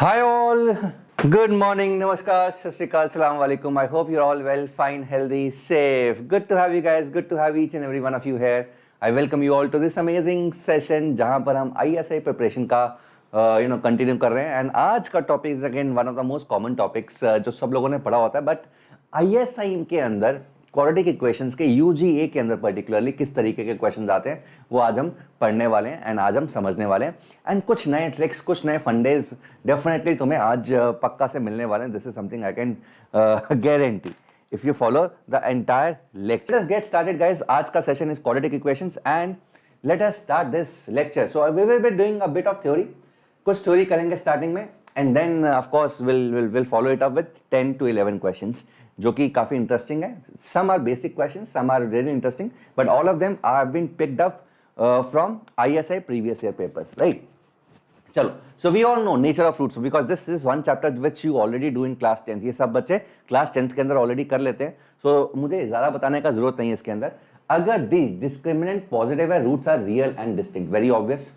Hi all, good morning, namaskar, sat sri akal, salam alaikum. I hope you're all well, fine, healthy, safe. Good to have you guys, good to have each and every one of you here. I welcome you all to this amazing session जहाँ पर हम ISI preparation का continue कर रहे हैं. And आज का topic is again one of the most common topics जो सब लोगों ने पढ़ा होता है. But ISI के अंदर क्वाड्रेटिक इक्वेशंस के UGA के अंदर पर्टिकुलरली किस तरीके के क्वेश्चंस आते हैं वो आज हम पढ़ने वाले हैं एंड आज हम समझने वाले हैं. एंड कुछ नए ट्रिक्स, कुछ नए फंडेज डेफिनेटली तुम्हें आज पक्का से मिलने वाले हैं. This is something I can guarantee if you follow the entire lecture. Let's get started guys. आज का session is quadratic equations and let us start this lecture. So we will be doing a bit of theory. कुछ theory करेंगे starting में and then of course will follow it up with 10 to 11 questions जो कि काफी interesting है. Some are basic questions, some are very interesting, but all of them are been picked up from ISI previous year papers, right? चलो, so we all know nature of roots because this is one chapter which you already do in class 10th. ये सब बच्चे class 10th के अंदर already कर लेते हैं, so मुझे ज़्यादा बताने का जरूरत नहीं है इसके अंदर. अगर D discriminant positive है, roots are real and distinct, very obvious.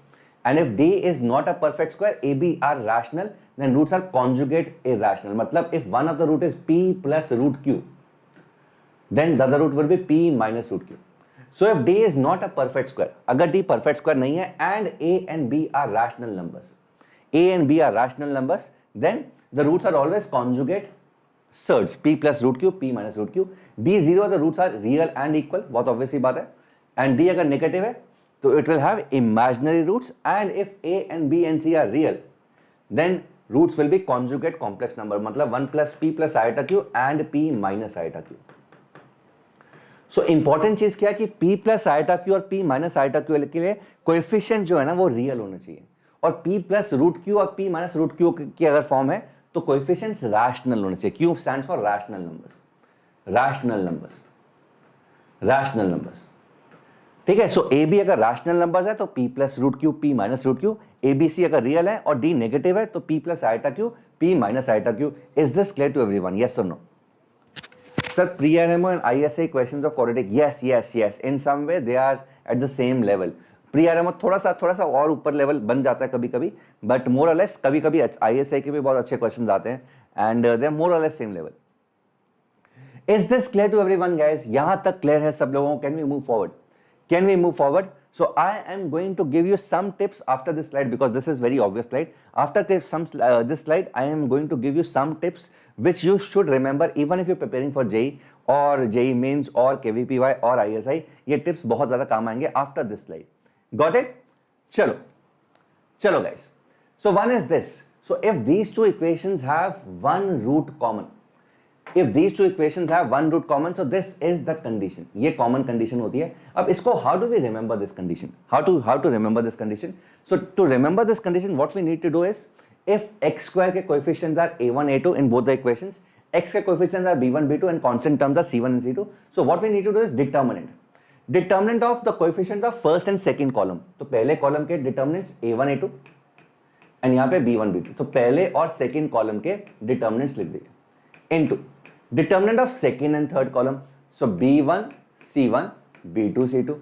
And if D is not a perfect square, AB are rational, then roots are conjugate irrational. मतलब if one of the root is P plus root Q, then the other root will be P minus root Q. So if D is not a perfect square, अगर D perfect square नहीं है and A and B are rational numbers, A and B are rational numbers, then the roots are always conjugate surds, P plus root Q, P minus root Q. D0 the roots are real and equal, बहुत obvious बात है. And D अगर negative है तो it will have imaginary roots, and if A and B and C are real, then roots will be conjugate complex number, मतलब 1 plus P plus iota Q and P minus iota Q. So important चीज क्या है कि P plus iota Q और P minus iota Q के लिए coefficient जो है ना वो रियल होना चाहिए, और P प्लस रूट क्यू और P माइनस रूट क्यू की अगर फॉर्म है तो कोएफिशिएंट्स रैशनल होने चाहिए. Q stand for rational numbers, rational numbers, rational numbers. ठीक है. सो ए बी अगर रैशनल नंबर्स है तो P plus root Q, P minus root Q. A B C अगर रियल है और D नेगेटिव है तो P plus iota Q, P minus iota Q. Is this clear to everyone? Yes और no? Sir, pre-RMO and ISI questions of quadratic, yes. In some way they are at the same level. Pre-RMO थोड़ा सा और ऊपर level बन जाता है कभी-कभी, but more or less कभी-कभी ISI के भी बहुत अच्छे questions आते हैं and they are more or less same level. Is this clear to everyone, guys? यहाँ तक clear है सब लोगों को? Can we move forward? Can we move forward? So I am going to give you some tips after this slide because this is very obvious slide. After this slide, I am going to give you some tips which you should remember even if you're preparing for JEE or JEE Mains or KVPY or ISI. ये tips बहुत ज़्यादा काम आएंगे after this slide. Got it? चलो guys. So one is this. So if these two equations have one root common, if these two equations have one root common, so this is the condition. ये common condition होती है. अब इसको how do we remember this condition? How to remember this condition? So to remember this condition, what we need to do is, if x square के coefficients are a1, a2 in both the equations, x के coefficients are b1, b2 and constant terms are c1 and c2. So what we need to do is determinant of the coefficient of first and second column. तो पहले column के determinants a1, a2 and यहाँ पे b1, b2. तो पहले और second column के determinants लिख दिए into determinant of second and third column. So b1 c1 b2 c2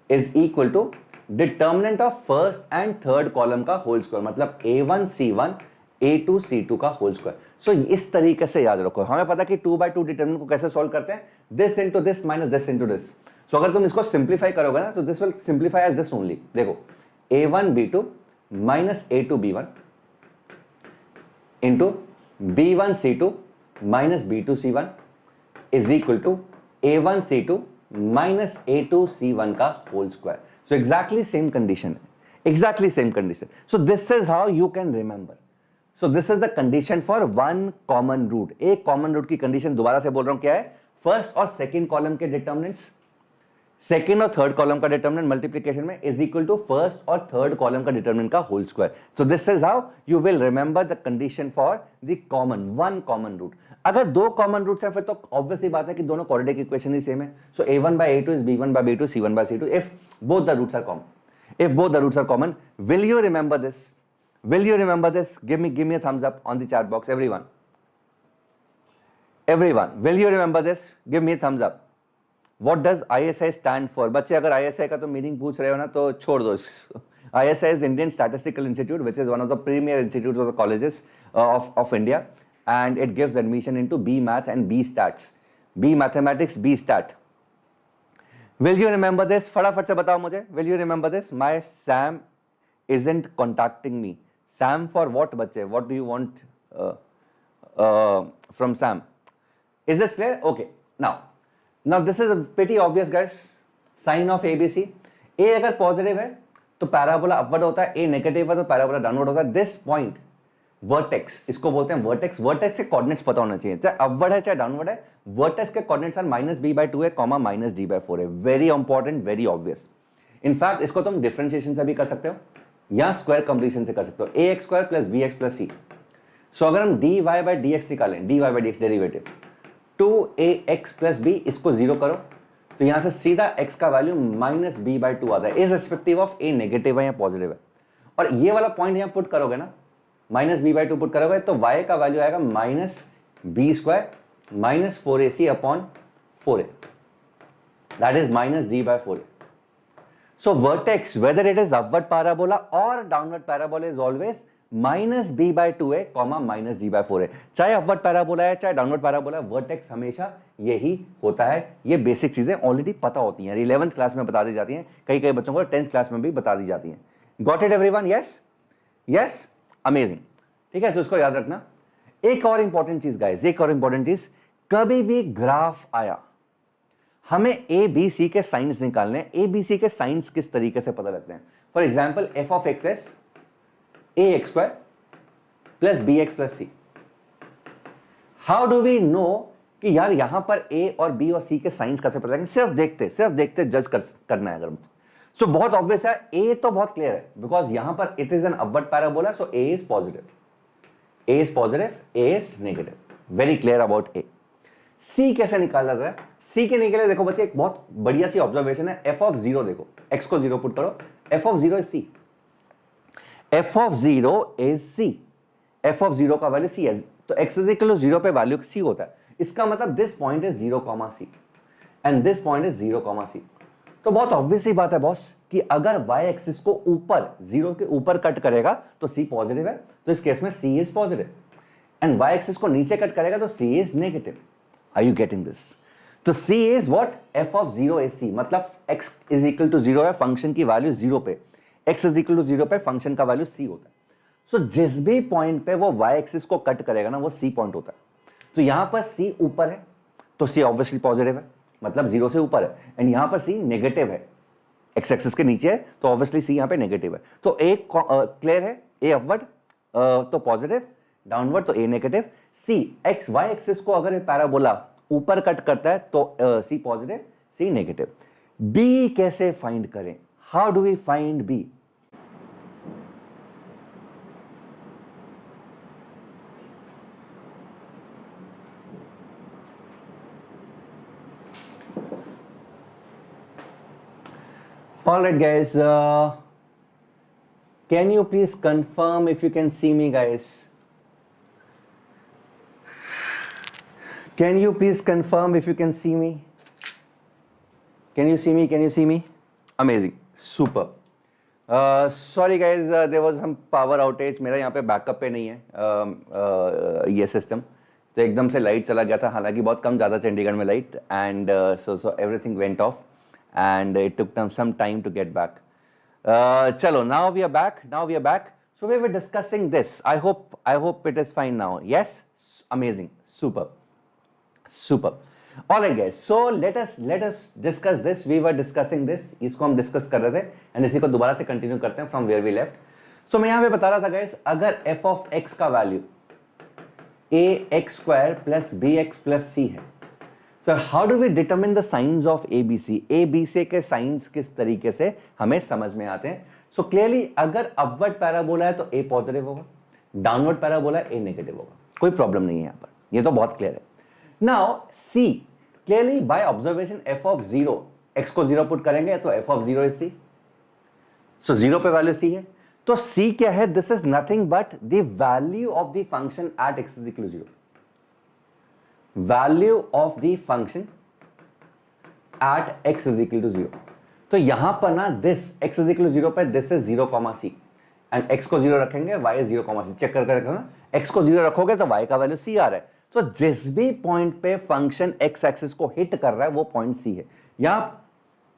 is equal to determinant of first and third column का whole square, मतलब a1 c1 a2 c2 का whole square. So इस तरीके से याद रखो. हमें पता कि 2 by 2 determinant को कैसे solve करते हैं, this into this minus this into this. So अगर तुम इसको simplify करोगे ना तो this will simplify as this only. देखो a1 b2 minus a2 b1 into b1 c2 minus b2 c1 is equal to a1 c2 minus a2 c1 का whole square. So exactly same condition, exactly same condition. So this is how you can remember. So this is the condition for one common root. एक common root की condition दोबारा से बोल रहा हूँ क्या है? First और second column के determinants, सेकेंड और थर्ड कॉलम का डिटर्मिनेंट मल्टीप्लिकेशन में इज इक्वल टू फर्स्ट और थर्ड कॉलम का डिटर्मिनेंट का whole square. So this is how you will remember the condition for the common one common root. अगर दो common roots हैं फिर तो ऑब्वियस ही बात है कि दोनों क्वाड्रेटिक इक्वेशन ही सेम है. सो a1 by a2 is b1 by b2 c1 by c2 if both the roots are common. If both the roots are common, will you remember this? Will you remember this? Give me a thumbs up on the chat box, everyone. Will you remember this? Give me a thumbs up. What does ISI stand for? बच्चे अगर ISI का तो meaning पूछ रहे हो ना तो छोड़ दो इसको. ISI is the Indian Statistical Institute, which is one of the premier institutes of the colleges of India, and it gives admission into B Math and B Stats, B Mathematics, B Stat. Will you remember this? फटाफट से बताओ मुझे. Will you remember this? My Sam isn't contacting me. Sam for what, बच्चे? What do you want from Sam? Is this clear? Okay. Now this is pretty obvious, guys. Sign of ABC. A अगर positive है तो parabola upward होता है, A negative है तो parabola downward होता है. दिस पॉइंट वर्टेक्स, इसको बोलते हैं वर्टेक्स. वर्टेक्स के कोऑर्डिनेट्स पता होना चाहिए, चाहे अपवर्ड है चाहे डाउनवर्ड है. वर्टेक्स के कोऑर्डिनेट्स आर -b/2 है, -d/4 है. Very important, very obvious. In fact इसको तुम डिफरेंशिएशन से भी कर सकते हो या स्क्वायर कंप्लीशन से कर सकते हो. ax² + bx + c. सो अगर हम dy/dx निकालें, dy/dx डेरिवेटिव 2ax + b, इसको 0 करो तो यहां से सीधा x का वैल्यू -b/2 आता है, इररिस्पेक्टिव ऑफ a नेगेटिव है या पॉजिटिव है. और ये वाला पॉइंट यहां पुट करोगे ना, -b/2 पुट करोगे तो y का वैल्यू आएगा -b² - 4ac/4a. That is -d/4a. So vertex, whether it is upward parabola or downward parabola, is always -b/2a, -d/4a. चाहे upward parabola है चाहे downward parabola है, vertex हमेशा यही होता है. ये बेसिक चीजें ऑलरेडी पता होती हैं, 11th क्लास में बता दी जाती हैं, कई बच्चों को 10th क्लास में भी बता दी जाती हैं. Got it everyone? Yes? Yes? Amazing. ठीक है, तो इसको याद रखना. एक और इंपॉर्टेंट चीज गाइस, एक और इंपॉर्टेंट चीज, कभी भी ग्राफ आया हमें ए बी सी के साइंस निकालने हैं. ए बी सी के साइंस किस तरीके से पता लगते हैं? For example f(x) ax² + bx + c. How do we know कि यार यहां पर a और b और c के साइंस कैसे पता लगेंगे? सिर्फ देखते जज करना है. अगर सो बहुत ऑब्वियस है, a तो बहुत क्लियर है बिकॉज यहां पर it is an upward parabola, so a is positive, a is negative. Very clear about a. C कैसे निकाला जाता है? C के निकले देखो बच्चे, एक बहुत बढ़िया सी ऑब्जर्वेशन है. f(0) देखो, x को 0 पुट करो, f(0) is C. f(0) is C. f(0) का वैल्यू C है, तो x = 0 पे वैल्यू C होता है. इसका मतलब this point is 0, C and this point is 0, C. तो बहुत ऑब्वियस ही बात है बॉस कि अगर y एक्सिस को ऊपर 0 के ऊपर कट करेगा तो C पॉजिटिव है, तो इस केस में C is positive. And y axis को नीचे कट करेगा तो C is negative. Are you getting this? तो C is what? f(0) is C. मतलब x = 0 है, फंक्शन की वैल्यू 0 पे, x = 0 पे फंक्शन का वैल्यू C होता है. सो जिस भी पॉइंट पे वो y एक्सिस को कट करेगा ना, वो C पॉइंट होता है. तो यहां पर C ऊपर है तो C ऑब्वियसली पॉजिटिव है, मतलब 0 से ऊपर है. एंड यहां पर C नेगेटिव है, x एक्सिस के नीचे है, तो ऑब्वियसली C यहां पे नेगेटिव है. तो A क्लियर है, A अपवर्ड तो पॉजिटिव, डाउनवर्ड तो A negative. C y axis को अगर पैराबोला ऊपर कट करता है तो C positive, C negative. B कैसे फाइंड करें? How do we find B? All right guys, can you please confirm if you can see me, guys? Can you please confirm if you can see me? Can you see me? Can you see me? Amazing, super. Sorry guys, there was some power outage. मेरा यहाँ पे backup पे नहीं है ये system, तो एकदम से लाइट चला गया था. हालांकि बहुत कम ज़्यादा चंडीगढ़ में light, and so everything went off and it took them some time to get back. Chalo, now we are back. So we were discussing this. I hope it is fine now. Yes, amazing, super. All right guys, so let us discuss this. We were discussing this, इसको हम discuss कर रहे थे, and इसी को दोबारा से continue करते हैं फ्रॉम वेयर वी लेफ्ट. सो मैं यहाँ पे बता रहा था गाइस, अगर f(x) का वैल्यू ax² + bx + c है, sir how do we determine the signs of ABC? ABC के साइंस किस तरीके से हमें समझ में आते हैं? सो क्लियरली अगर अपवर्ड पैराबोला है तो A पॉजिटिव होगा, डाउनवर्ड पैराबोला है A नेगेटिव होगा. कोई प्रॉब्लम नहीं है यहाँ पर, ये तो बहुत क्लियर है. Now C, clearly by observation f(0), x को 0 पुट करेंगे तो f(0) is C. So 0 पे वैल्यू C है, तो C क्या है? This is nothing but the value of the function at x = 0. Value of the function at x = 0. तो यहां पर ना this x is equal to 0 पे this is 0 comma C and x को 0 रखेंगे, y is 0 comma C, check करके रखना, x को 0 रखोगे तो y का वैल्यू c आ रहा है। तो जिस भी पॉइंट पे फंक्शन x एक्सिस को हिट कर रहा है वो पॉइंट c है। यहां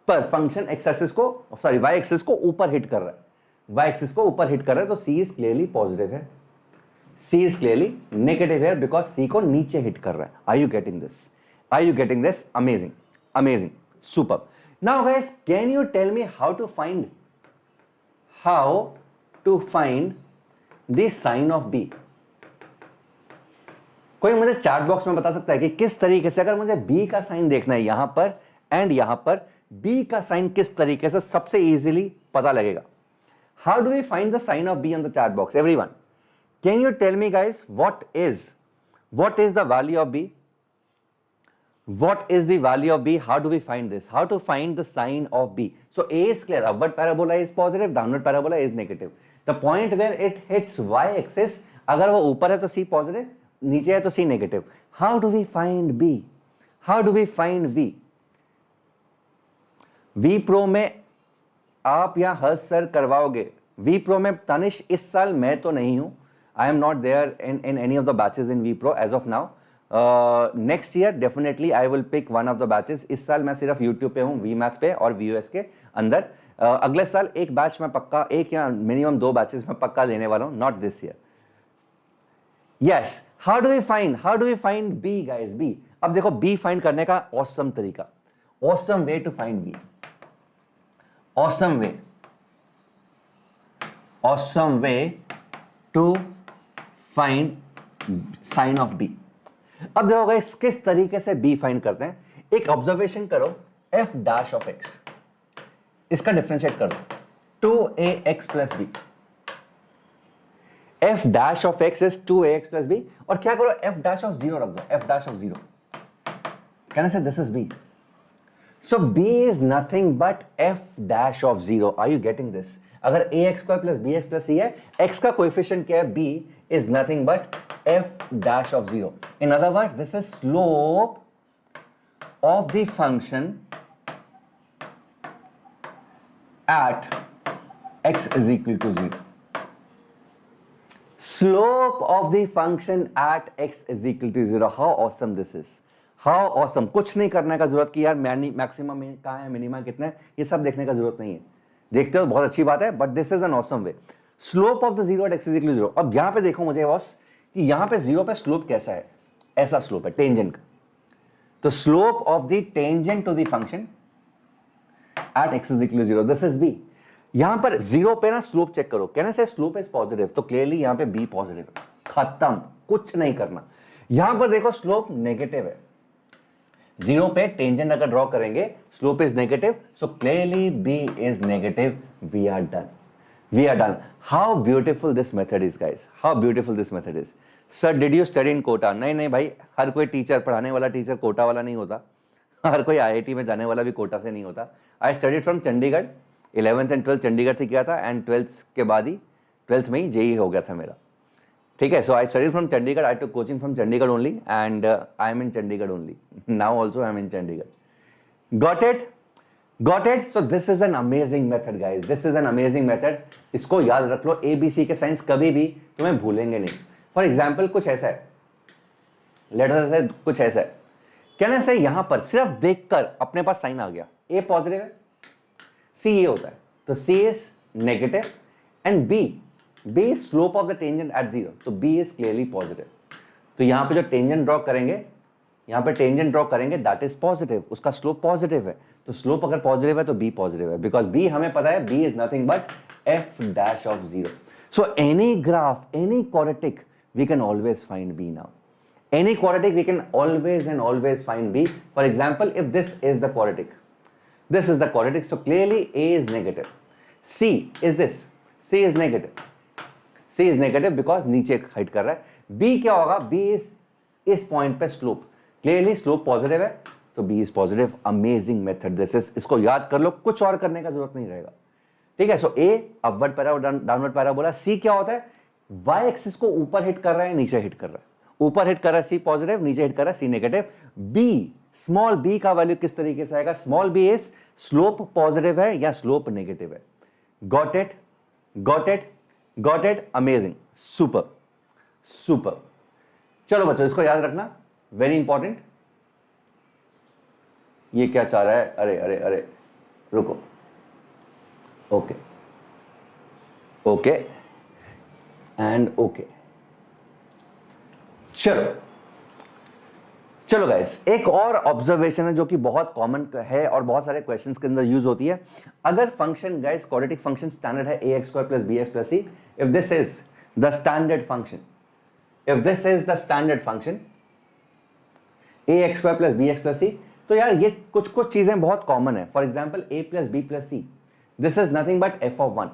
पर फंक्शन x एक्सिस को सॉरी y एक्सिस को ऊपर हिट कर रहा है, y एक्सिस को ऊपर हिट कर रहा है, तो c इज क्लियरली पॉजिटिव है, c इज क्लियरली नेगेटिव है बिकॉज c को नीचे हिट कर रहा है। Are you getting this? Are you getting this? Amazing, amazing, super. Now guys, can you tell me how to find the sign of b? कोई मुझे chat box में बता सकता है कि किस तरीके से, अगर मुझे b का साइन देखना है यहां पर एंड यहां पर, b का साइन किस तरीके से सबसे इजीली पता लगेगा? How do we find the sign of b in the chat box? Everyone, can you tell me guys what is the value of b? What is the value of b? How do we find this? How to find the sign of b? So a is clear, upward parabola is positive, downward parabola is negative. The point where it hits y axis, अगर वो ऊपर है तो c positive, नीचे है तो c negative. How do we find b? How do we find v? v pro में आप या हर्ष सर करवाओगे? v pro में तनिष इस साल मैं तो नहीं हूं, I am not there in any of the batches in v pro as of now. Next year definitely I will pick one of the batches. इस साल मैं सिर्फ यूट्यूब पे हूँ, वी मैथ पे और वीयूएस के अंदर। अगले साल एक बैच में पक्का, एक या मिनिमम 2 बैचेस में पक्का लेने वाला हूँ, not this year. Yes, how do we find B guys? B, अब देखो बी फाइंड करने का ऑसम तरीका, awesome way to find B, awesome way to find sign of B. अब देखो गाइस किस तरीके से b फाइंड करते हैं। एक ऑब्जर्वेशन करो, f डैश ऑफ x, इसका डिफरेंशिएट करो 2ax plus b, f dash of x is 2ax plus b, और क्या करो f डैश ऑफ 0 रख दो, f dash of 0, can I say this is b? So b is nothing but f dash of 0। Are you getting this? अगर ax square plus bx plus c है, x का coefficient क्या है? b is nothing but f dash of 0. In other words, this is slope of the function at x is equal to 0. Slope of the function at x is equal to 0. How awesome this is. How awesome. कुछ नहीं करने का जरूरत कि यार maximum कहाँ है, minima कितना है, ये सब देखने का जरूरत नहीं है। देखते हो बहुत अच्छी बात है, but this is an awesome way. Slope of the 0 at x is equal to 0. अब यहां पे देखो मुझे बॉस कि यहां पे 0 पे स्लोप कैसा है? ऐसा स्लोप है टेंजेंट का। तो slope of the tangent to the function at x is equal to 0, this is b। यहां पर 0 पे ना स्लोप चेक करो, कहना से स्लोप इज पॉजिटिव, तो क्लियरली यहां पे b पॉजिटिव है, खत्म, कुछ नहीं करना। यहां पर देखो स्लोप नेगेटिव है, 0 पे टेंजेंट अगर ड्रॉ करेंगे slope is negative, so clearly b is negative. We are done, we are done. How beautiful this method is guys, how beautiful this method is. Sir, did you study in Kota? नहीं भाई, हर कोई teacher, पढ़ाने वाला teacher Kota वाला नहीं होता, हर कोई IIT में जाने वाला भी कोटा से नहीं होता। I studied from Chandigarh, 11th and 12th Chandigarh से किया था, एंड 12th के बाद ही 12th में ही जेई हो गया था मेरा, ठीक है। So I studied from Chandigarh, I took coaching from Chandigarh only, and I am in Chandigarh only now, also I am in Chandigarh. Got it? Got it? So this is an amazing method guys, this is an amazing method. इसको याद रख लो, ABC के science कभी भी तुम्हें भूलेंगे नहीं। For example कुछ ऐसा है, लेटर से कुछ ऐसा है, कहना से यहां पर सिर्फ देखकर अपने पास साइन आ गया, A पॉजिटिव है, C ये होता है, तो C is negative and B is slope of the tangent eight 0, तो B इज क्लियरली पॉजिटिव। तो यहां पे जो टेंजेंट ड्रॉ करेंगे, यहां पे टेंजेंट ड्रॉ करेंगे, दैट इज पॉजिटिव, उसका स्लोप पॉजिटिव है, तो स्लोप अगर पॉजिटिव है तो b पॉजिटिव है, बिकॉज b हमें पता है b is nothing but f dash of 0। So any graph, any quadratic we can always find b now, any quadratic we can always and always find b। For example if this is the quadratic, this is the quadratic, so clearly a is negative, c is this, c is negative, c is negative because नीचे height कर रहा है। b क्या होगा? b इस point पे slope, clearly slope positive है, तो b is positive. Amazing method this is, इसको याद कर लो, कुछ और करने का जरूरत नहीं रहेगा, ठीक है। सो a upward parabola, downward parabola. c क्या होता है? y एक्सिस को ऊपर हिट कर रहा है, नीचे हिट कर रहा है, ऊपर हिट कर रहा है c पॉजिटिव, नीचे हिट कर रहा है c negative. b small B का वैल्यू किस तरीके से आएगा, small B is slope positive है या स्लोप नेगेटिव है। Got it, got it, got it, amazing, super super. चलो बच्चों इसको याद रखना, वेरी इंपॉर्टेंट। ये क्या चाह रहा है, अरे अरे अरे रुको, ओके ओके एंड ओके। चलो चलो गाइस, एक और ऑब्जर्वेशन है जो कि बहुत कॉमन है और बहुत सारे क्वेश्चंस के अंदर यूज होती है। अगर function guys quadratic function standard है ax² + bx + c, if this is the standard function, if this is the standard function ax² + bx + c, तो यार ये कुछ कुछ चीजें बहुत कॉमन है। For example a + b + c, this is nothing but f(1).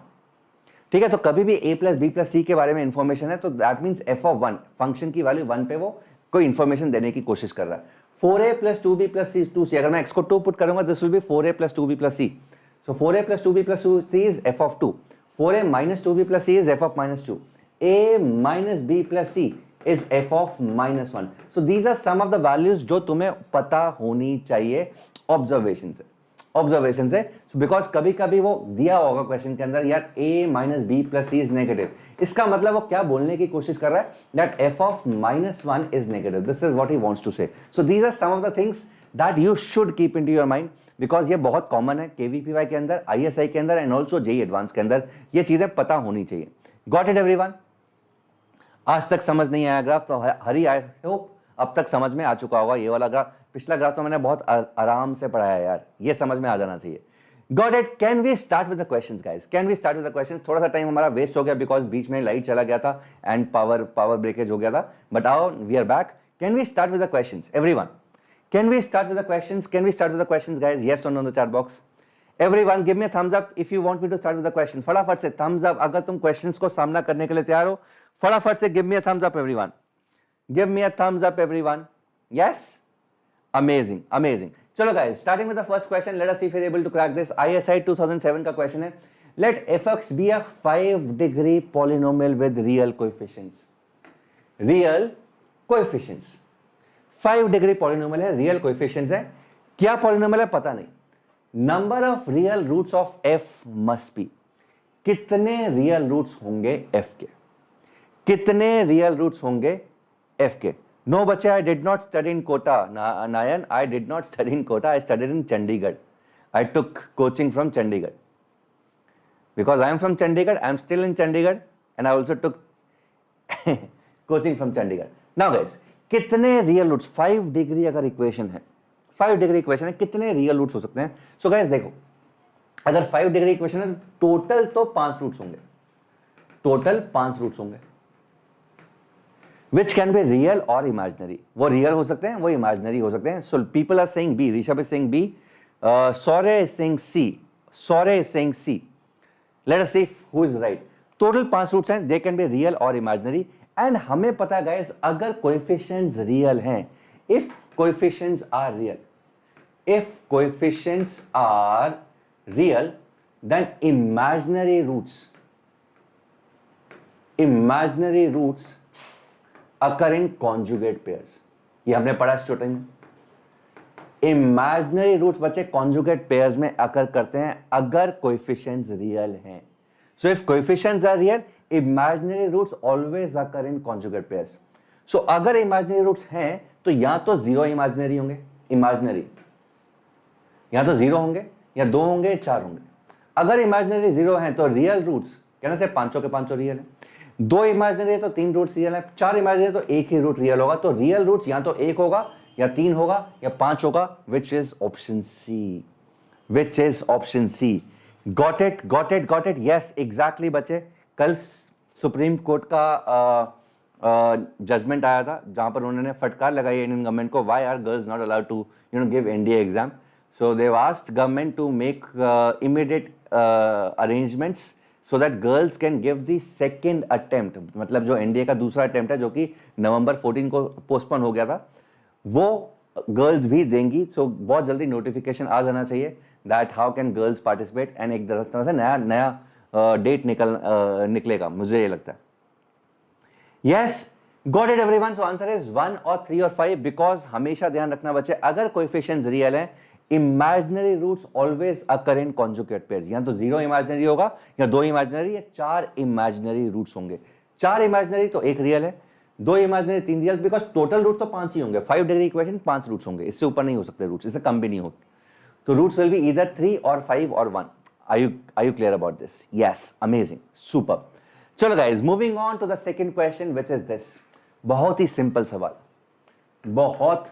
ठीक है, तो कभी भी a + b + c के बारे में इंफॉर्मेशन है तो दैट मींस f(1) फंक्शन की वैल्यू 1 पे वो कोई इंफॉर्मेशन देने की कोशिश कर रहा है। 4a + 2b + c, अगर मैं x को 2 पुट करूंगा this will B 4a + 2b + c। So 4a + 2b + c is f(2), 4a - 2b + c is f(-2), a - b + c is f(-1). so these are some of the values जो तुम्हें पता होनी चाहिए observation से, observation से। Because कभी कभी वो दिया होगा क्वेश्चन के अंदर यार a - b + c is negative, इसका मतलब वो क्या बोलने की कोशिश कर रहा है, that f(-1) is negative, this is what he wants to say. So these are some of the things that you should keep into your mind, because ये बहुत कॉमन है केवीपीवाई के अंदर, ISI के अंदर एंड ऑल्सो जेईई एडवांस के अंदर, ये चीजें पता होनी चाहिए। Got it everyone? आज तक समझ नहीं आया ग्राफ तो हरी आई होप अब तक समझ में आ चुका होगा। ये वाला ग्राफ, पिछला ग्राफ तो मैंने बहुत आराम से पढ़ाया यार, ये समझ में आ जाना चाहिए। Got it? Can we start with the questions guys? Can we start with the questions? थोड़ा सा टाइम हमारा वेस्ट हो गया बिकॉज बीच में लाइट चला गया था एंड पावर ब्रेकेज हो गया था, but now we are back. Can we start with the questions everyone? Can we start with the questions? Can we start with the questions guys? Yes और no in the chat box. Everyone give me a thumbs up if you want me to start with the question. फटाफट से Thums up अगर तुम questions को सामना करने के लिए तैयार हो, फटाफट से give me a thumbs up everyone, give me a thumbs up everyone. Yes, amazing amazing. चलो guys, starting with the first question, let us see if we are able to crack this. ISI 2007 का question है, let fx be a 5 degree polynomial with real coefficients. Real coefficients, 5 degree polynomial है, real coefficients है। क्या polynomial है पता नहीं। Number of real roots of f must be, कितने real roots होंगे f के, कितने रियल रूट्स होंगे f के। No, बच्चे, I did not study in Kota. Nayan, I did not study in Kota. I studied in Chandigarh. I took coaching from Chandigarh. Because I am from Chandigarh, I am still in Chandigarh, and I also took coaching from Chandigarh. Now guys, कितने real roots, 5 degree अगर equation है, 5 degree equation है, कितने real roots हो सकते हैं? So guys देखो, अगर 5 डिग्री इक्वेशन है टोटल तो 5 रूट्स होंगे, टोटल 5 रूट्स होंगे, which can be real or imaginary। वो रियल हो सकते हैं, वो इमेजिनरी हो सकते हैं। So people are saying B, Rishabh is saying B, Saurya is saying C, Saurya is saying C। Let us see who is right। Total 5 roots हैं, they can be real or imaginary। And हमें पता है guys, अगर coefficients real हैं, if coefficients are real, if coefficients are real, then imaginary roots occur in conjugate pairs। ये हमने पढ़ा student में, इमेजिनरी रूट्स बच्चे कॉन्जुगेट पेयर्स में अकर करते हैं अगर कोएफिशिएंट्स रियल हैं। So if coefficients are real, imaginary roots always occur in conjugate pairs. So अगर इमेजिनरी रूट्स हैं तो या तो 0 इमेजिनरी होंगे, इमेजिनरी या तो 0 होंगे या 2 होंगे, 4 होंगे। अगर इमेजिनरी 0 हैं तो रियल रूट्स कहने से 5 के 5 रियल है, 2 इमेजिनरी है तो 3 रूट्स रियल है, 4 इमेजिनरी है तो 1 ही रूट रियल होगा। तो रियल रूट्स या तो 1 होगा या 3 होगा या 5 होगा, which is option C, which is option C. Got it, got it, got it, yes exactly बच्चे। कल सुप्रीम कोर्ट का जजमेंट आया था जहां पर उन्होंने फटकार लगाई इंडियन गवर्नमेंट को, why are girls not allowed to give NDA exam. So they asked government to make immediate arrangements so that girls can give the second attempt। मतलब जो एनडीए का दूसरा अटेम्प्ट है जो कि नवंबर 14 को पोस्टपोन हो गया था, वो गर्ल्स भी देंगी। सो बहुत जल्दी नोटिफिकेशन आ जाना चाहिए that how can girls participate, and एक तरह से नया डेट निकलेगा, मुझे ये लगता है। Yes got it everyone? So answer is 1 और 3 और 5 बिकॉज हमेशा ध्यान रखना बच्चे, अगर कोएफिशिएंट्स रियल है, imaginary roots always occur in conjugate pairs. या तो 0 इमेजिनरी होगा या 2 इमेजिनरी या 4 इमेजिनरी रूट्स होंगे। 4 इमेजिनरी तो 1 रियल है, 2 imaginary 3 real, because total root तो 5 ही होंगे। 5 डिग्री इक्वेशन 5 रूट्स होंगे, इससे ऊपर नहीं हो सकते रूट्स, इससे कम भी नहीं होते। तो रूट्स विल बी ईदर 3 और 5 और 1। Are you clear about this? Yes, amazing, super. चलो guys, moving on to the second question, which is this. बहुत ही सिंपल सवाल, बहुत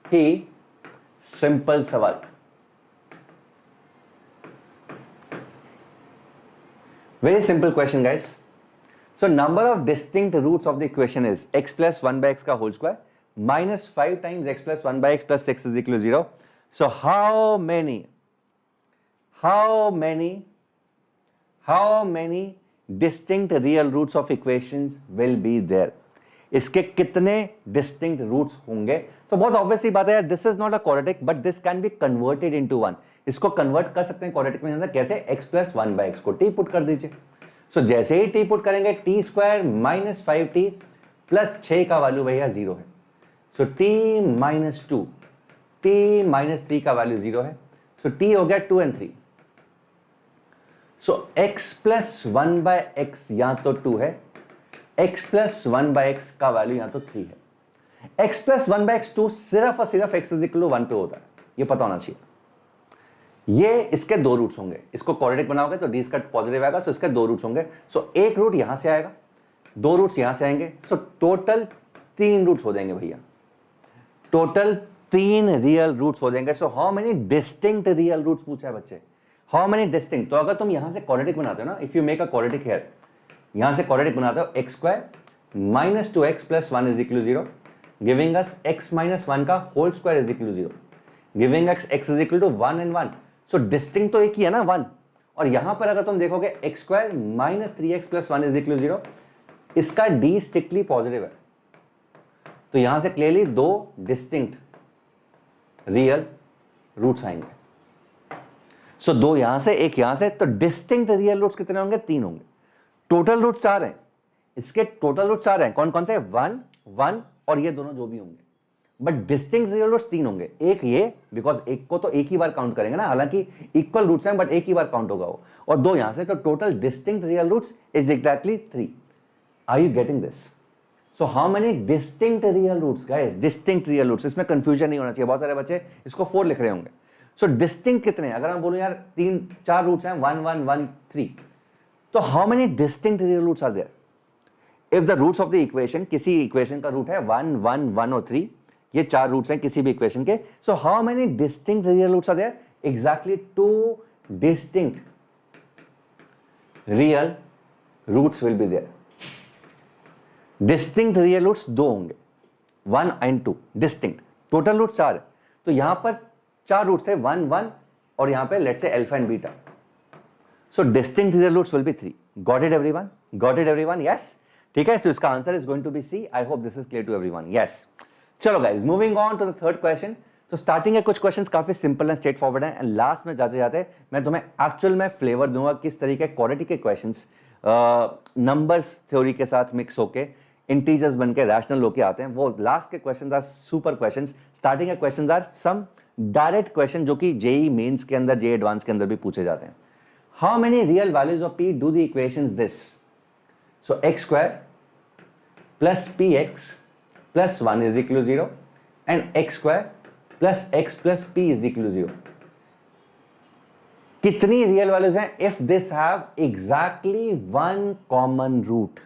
ही सिंपल सवाल। Very simple question, guys. So number of distinct roots of the equation is x plus 1 by x का whole square minus 5 times x plus 1 by x plus 6 is equal to 0. So how many distinct real roots of equations will be there? इसके कितने distinct roots होंगे? तो बहुत obviously बात है यार, this is not a quadratic but this can be converted into 1। इसको convert कर सकते हैं क्वाड्रेटिक में, कैसे? x प्लस 1 बाय x को t पुट कर दीजिए। सो जैसे ही t पुट करेंगे, T square minus 5t plus 6 का वैल्यू भैया 0 है। सो t माइनस 2, t माइनस 3 का वैल्यू 0 है। सो t हो गया 2 and 3। So x plus 1 by x या तो 2 है, x प्लस 1 बाय x का वैल्यू या तो 3 है। x प्लस 1 बाय x 2 सिर्फ और सिर्फ x इज इक्वल टू 1 पे होता है, ये पता होना चाहिए। ये इसके 2 रूट्स होंगे, इसको क्वाड्रेटिक बनाओगे तो d इसका पॉजिटिव आएगा, सो इसके 2 रूट्स होंगे। सो एक रूट यहां से आएगा, 2 रूट्स यहां से आएंगे, सो टोटल 3 रूट्स हो जाएंगे भैया, टोटल 3 रियल रूट्स हो जाएंगे। So how many distinct real roots पूछा है बच्चे, हाउ मेनी डिस्टिंक्ट। तो अगर तुम यहां से क्वाड्रेटिक बनाते हो ना, if you make a quadratic here, यहां से क्वाड्रेटिक बनाते हो, x square minus 2x plus 1 is equal to 0, giving us x minus 1 का whole square is equal to 0, giving us x is equal to 1 and 1। So distinct तो एक ही है ना, 1। और यहां पर अगर तुम देखोगे x square minus 3x plus 1 is equal to 0, इसका d स्ट्रिक्टली पॉजिटिव है। तो यहां से क्लियरली 2 डिस्टिंक्ट रियल रूट्स आएंगे। सो 2 यहां से, 1 यहां से, तो डिस्टिंक्ट रियल रूट्स कितने होंगे? 3 होंगे। टोटल रूट 4 हैं, इसके टोटल रूट 4 हैं। कौन कौन से? 1, 1 और ये दोनों जो भी होंगे। बट डिस्टिंक्ट रियल रूट्स 3 होंगे। एक ये, बिकॉज एक को तो एक ही बार काउंट करेंगे ना, हालांकि इक्वल रूट्स हैं बट एक ही बार काउंट होगा वो, और 2 यहां से, तो total distinct real roots is exactly 3। Are you getting this? So how many distinct real roots guys? Distinct real roots, इसमें कंफ्यूजन नहीं होना चाहिए। बहुत सारे बच्चे इसको 4 लिख रहे होंगे। सो डिस्टिंक्ट कितने? अगर हम बोलूं यार 4 रूट्स हैं, 1, 1, 1, 3, तो how many distinct real roots are there? If the roots of the equation, किसी इक्वेशन का रूट है 1, 1, 1 और 3, ये 4 रूट्स हैं किसी भी इक्वेशन के। So how many distinct real roots are there? Exactly 2 distinct real roots will be there. Distinct real roots 2 होंगे, 1 and 2 डिस्टिंक्ट। टोटल रूट 4 है, तो यहां पर 4 रूट्स थे, 1, 1 और यहां पे let's say alpha and beta. So distinct real roots will be 3। Got it everyone? Got it everyone? Yes, ठीक है। तो इसका answer is going to be C. I hope this is clear to everyone. Yes, चलो guys, moving on to the third question. तो starting के कुछ questions काफी simple and straightforward हैं, एंड लास्ट में जाते जाते मैं तुम्हें एक्चुअल में फ्लेवर दूंगा किस तरीके क्वाड्रेटिक के क्वेश्चंस नंबर्स थ्योरी के साथ मिक्स होके इंटीजर्स बन के रैशनल होके आते हैं। वो लास्ट के questions are super questions. Starting के questions are some direct question जो कि जेई मेंस के अंदर, जेई एडवांस के अंदर भी पूछे जाते हैं। How many real values of p do the equations this? So x square plus px plus 1 is equal to 0 and x square plus x plus p is equal to 0। कितनी real values हैं? If this have exactly 1 common root.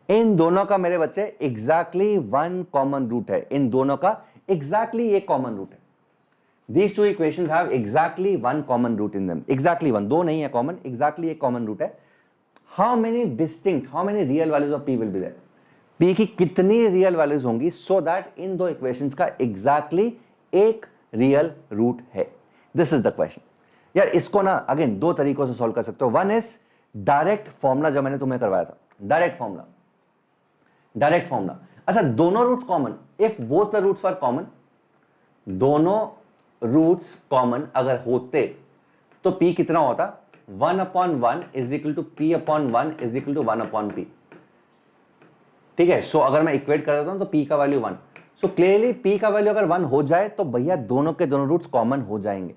इन दोनों का मेरे बच्चे exactly 1 common root है, इन दोनों का एग्जैक्टली एक कॉमन रूट है। These two equations have exactly 1 common root in them. Exactly 1, 2 नहीं है common, exactly एक common root है। How many distinct, how many real values of p will be there? p की कितनी real values होंगी so that इन दो equations का exactly एक real root है? This is the question. यार इसको ना अगेन 2 तरीकों से सॉल्व कर सकते हो। वन इज डायरेक्ट फॉर्मूला, जो मैंने तुम्हें करवाया था, डायरेक्ट फॉर्मूला। डायरेक्ट फॉर्मूला, अच्छा दोनों roots common, if both the roots are common, दोनों रूट्स कॉमन अगर होते तो p कितना होता? 1/1 is equal to p/1 is equal to 1/p। ठीक है, सो अगर मैं इक्वेट कर देता हूं तो p का वैल्यू 1, सो क्लियरली p का वैल्यू अगर 1 हो जाए तो भैया दोनों के दोनों रूट्स कॉमन हो जाएंगे।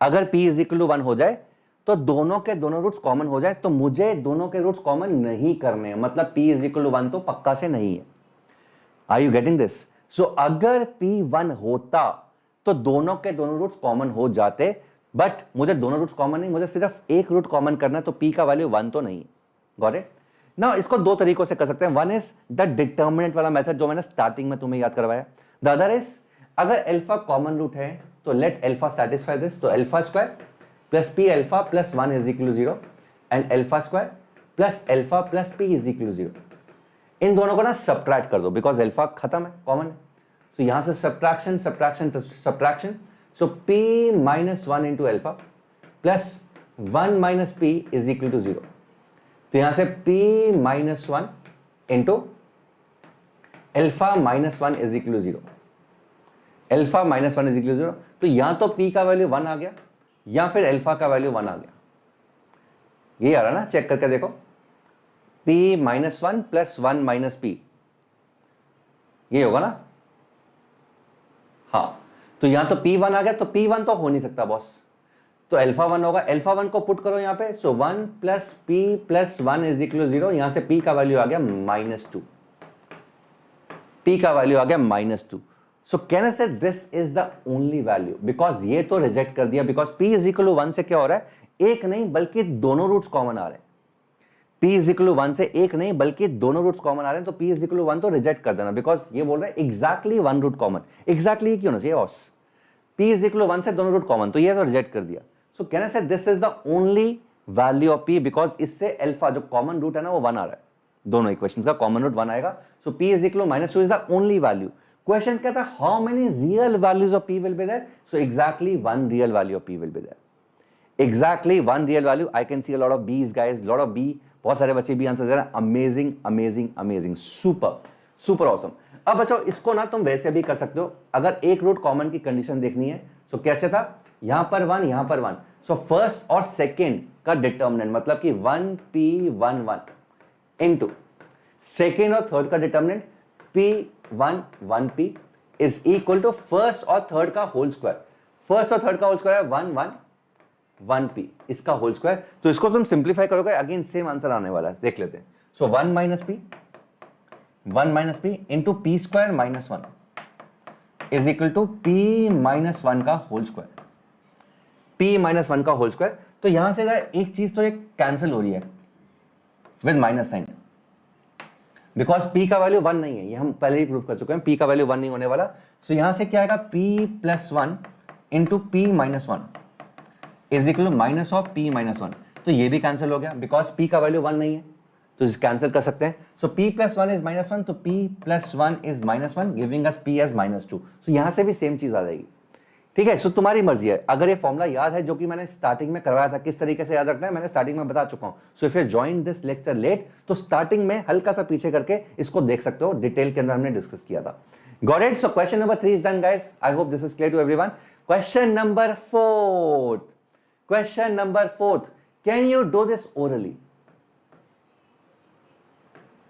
अगर p इज इक्वल टू 1 हो जाए तो दोनों के दोनों रूट्स कॉमन हो जाए, तो मुझे दोनों के रूट्स कॉमन नहीं करने हैं, मतलब p इज इक्वल टू 1 तो पक्का से नहीं है। Are you getting this? So अगर p 1 होता तो दोनों के दोनों रूट्स कॉमन हो जाते, बट मुझे दोनों रूट्स कॉमन नहीं, मुझे सिर्फ एक रूट कॉमन करना है, तो p का वैल्यू 1 तो नहीं। Got it? नाउ इसको दो तरीकों से कर सकते हैं। वन इज द डिटर्मिनेंट वाला मेथड जो मैंने स्टार्टिंग में तुम्हें याद करवाया। द अदर इज अगर अल्फा कॉमन रूट है तो लेट अल्फा सैटिस्फाई दिस, तो alpha square plus p alpha plus 1 is equal to 0 and alpha square plus alpha plus p is equal to 0। इन दोनों को ना सब्ट्रैक्ट कर दो बिकॉज अल्फा खत्म है, कॉमन है। सो यहां से subtraction subtraction subtraction, so p minus 1 into alpha plus 1 minus p is equal to 0। तो यहां से p minus 1 into alpha minus 1 is equal to 0, alpha minus 1 is equal to 0। तो यहां तो p का वैल्यू 1 आ गया या फिर अल्फा का वैल्यू 1 आ गया। ये आ रहा ना, चेक करके देखो, p minus 1 plus 1 minus P, ये होगा ना? हाँ, तो यहां तो p1 आ गया, तो p1 तो हो नहीं सकता बॉस, तो अल्फा 1 होगा। अल्फा 1 को पुट करो यहां पे, so 1 plus p plus 1 is equal to 0। यहां से p का वैल्यू आ गया -2, p का वैल्यू आ गया -2। सो can I say this is the only value, because ये तो रिजेक्ट कर दिया, because p is equal to 1 से क्या हो रहा है, एक नहीं बल्कि दोनों रूट्स कॉमन आ रहे हैं। p इज इक्वल टू 1 से एक नहीं बल्कि दोनों रूट्स कॉमन आ रहे हैं, तो p इज इक्वल टू 1 तो रिजेक्ट कर देना, बिकॉज ये बोल रहा है exactly one root common. Exactly क्यों ना चाहिए boss, p is equal to 1 से दोनों रूट कॉमन, तो ये तो रिजेक्ट कर दिया। सो can I say this is the only value of p, because इससे अल्फा जो कॉमन रूट है ना वो 1 आ रहा है, दोनों इक्वेशंस का कॉमन रूट 1 आएगा। So p is equal to -2 is the only value. Question कहता है how many real values of p will be there, so exactly one real value of p will be there, exactly one real value. I can see a lot of B's guys, lot of B, बहुत सारे बच्चे भी answer दे रहे हैं। Amazing amazing amazing, super super awesome. अब बच्चों इसको ना तुम वैसे भी कर सकते हो, अगर एक रूट कॉमन की कंडीशन देखनी है, सो कैसे था, यहां पर 1 यहां पर 1, सो फर्स्ट और सेकेंड का डिटर्मिनेंट मतलब कि 1p11 इनटू सेकेंड और थर्ड का determinant p11p is equal to first और थर्ड का होल स्क्वायर। फर्स्ट और थर्ड का होल स्क्वायर है 1p, इसका होल स्क्वायर। तो इसको तुम सिंप्लीफाई करोगे, अगेन सेम आंसर आने वाला है, देख लेते हैं। So 1 minus p into p square minus 1 is equal to p minus 1 का होल स्क्वायर, p माइनस 1 का होल स्क्वायर। तो यहां से एक चीज तो एक कैंसिल हो रही है with minus sign, because p का वैल्यू 1 नहीं है, ये हम पहले ही प्रूव कर चुके हैं, p का वैल्यू 1 नहीं होने वाला। सो यहां से क्या आएगा, p plus 1 into p minus 1 is equal to minus of p minus 1। तो ये भी कैंसिल हो गया बिकॉज p का वैल्यू 1 नहीं है, तो इसे कैंसिल कर सकते हैं। So p plus 1 is minus 1, तो p plus 1 is minus 1 giving us p as -2। So यहां से भी सेम चीज आ जाएगी, ठीक है। सो तुम्हारी मर्जी है, अगर ये फॉर्मूला याद है जो कि मैंने स्टार्टिंग में करवाया था, किस तरीके से याद रखना है मैंने स्टार्टिंग में बता चुका हूं। So if you join this lecture late, तो स्टार्टिंग में हल्का सा पीछे करके इसको देख सकते हो, डिटेल के अंदर हमने डिस्कस किया था। Got it? So question number 3 is done guys, I hope this is clear to everyone. Question number 4, question number 4, can you do this orally?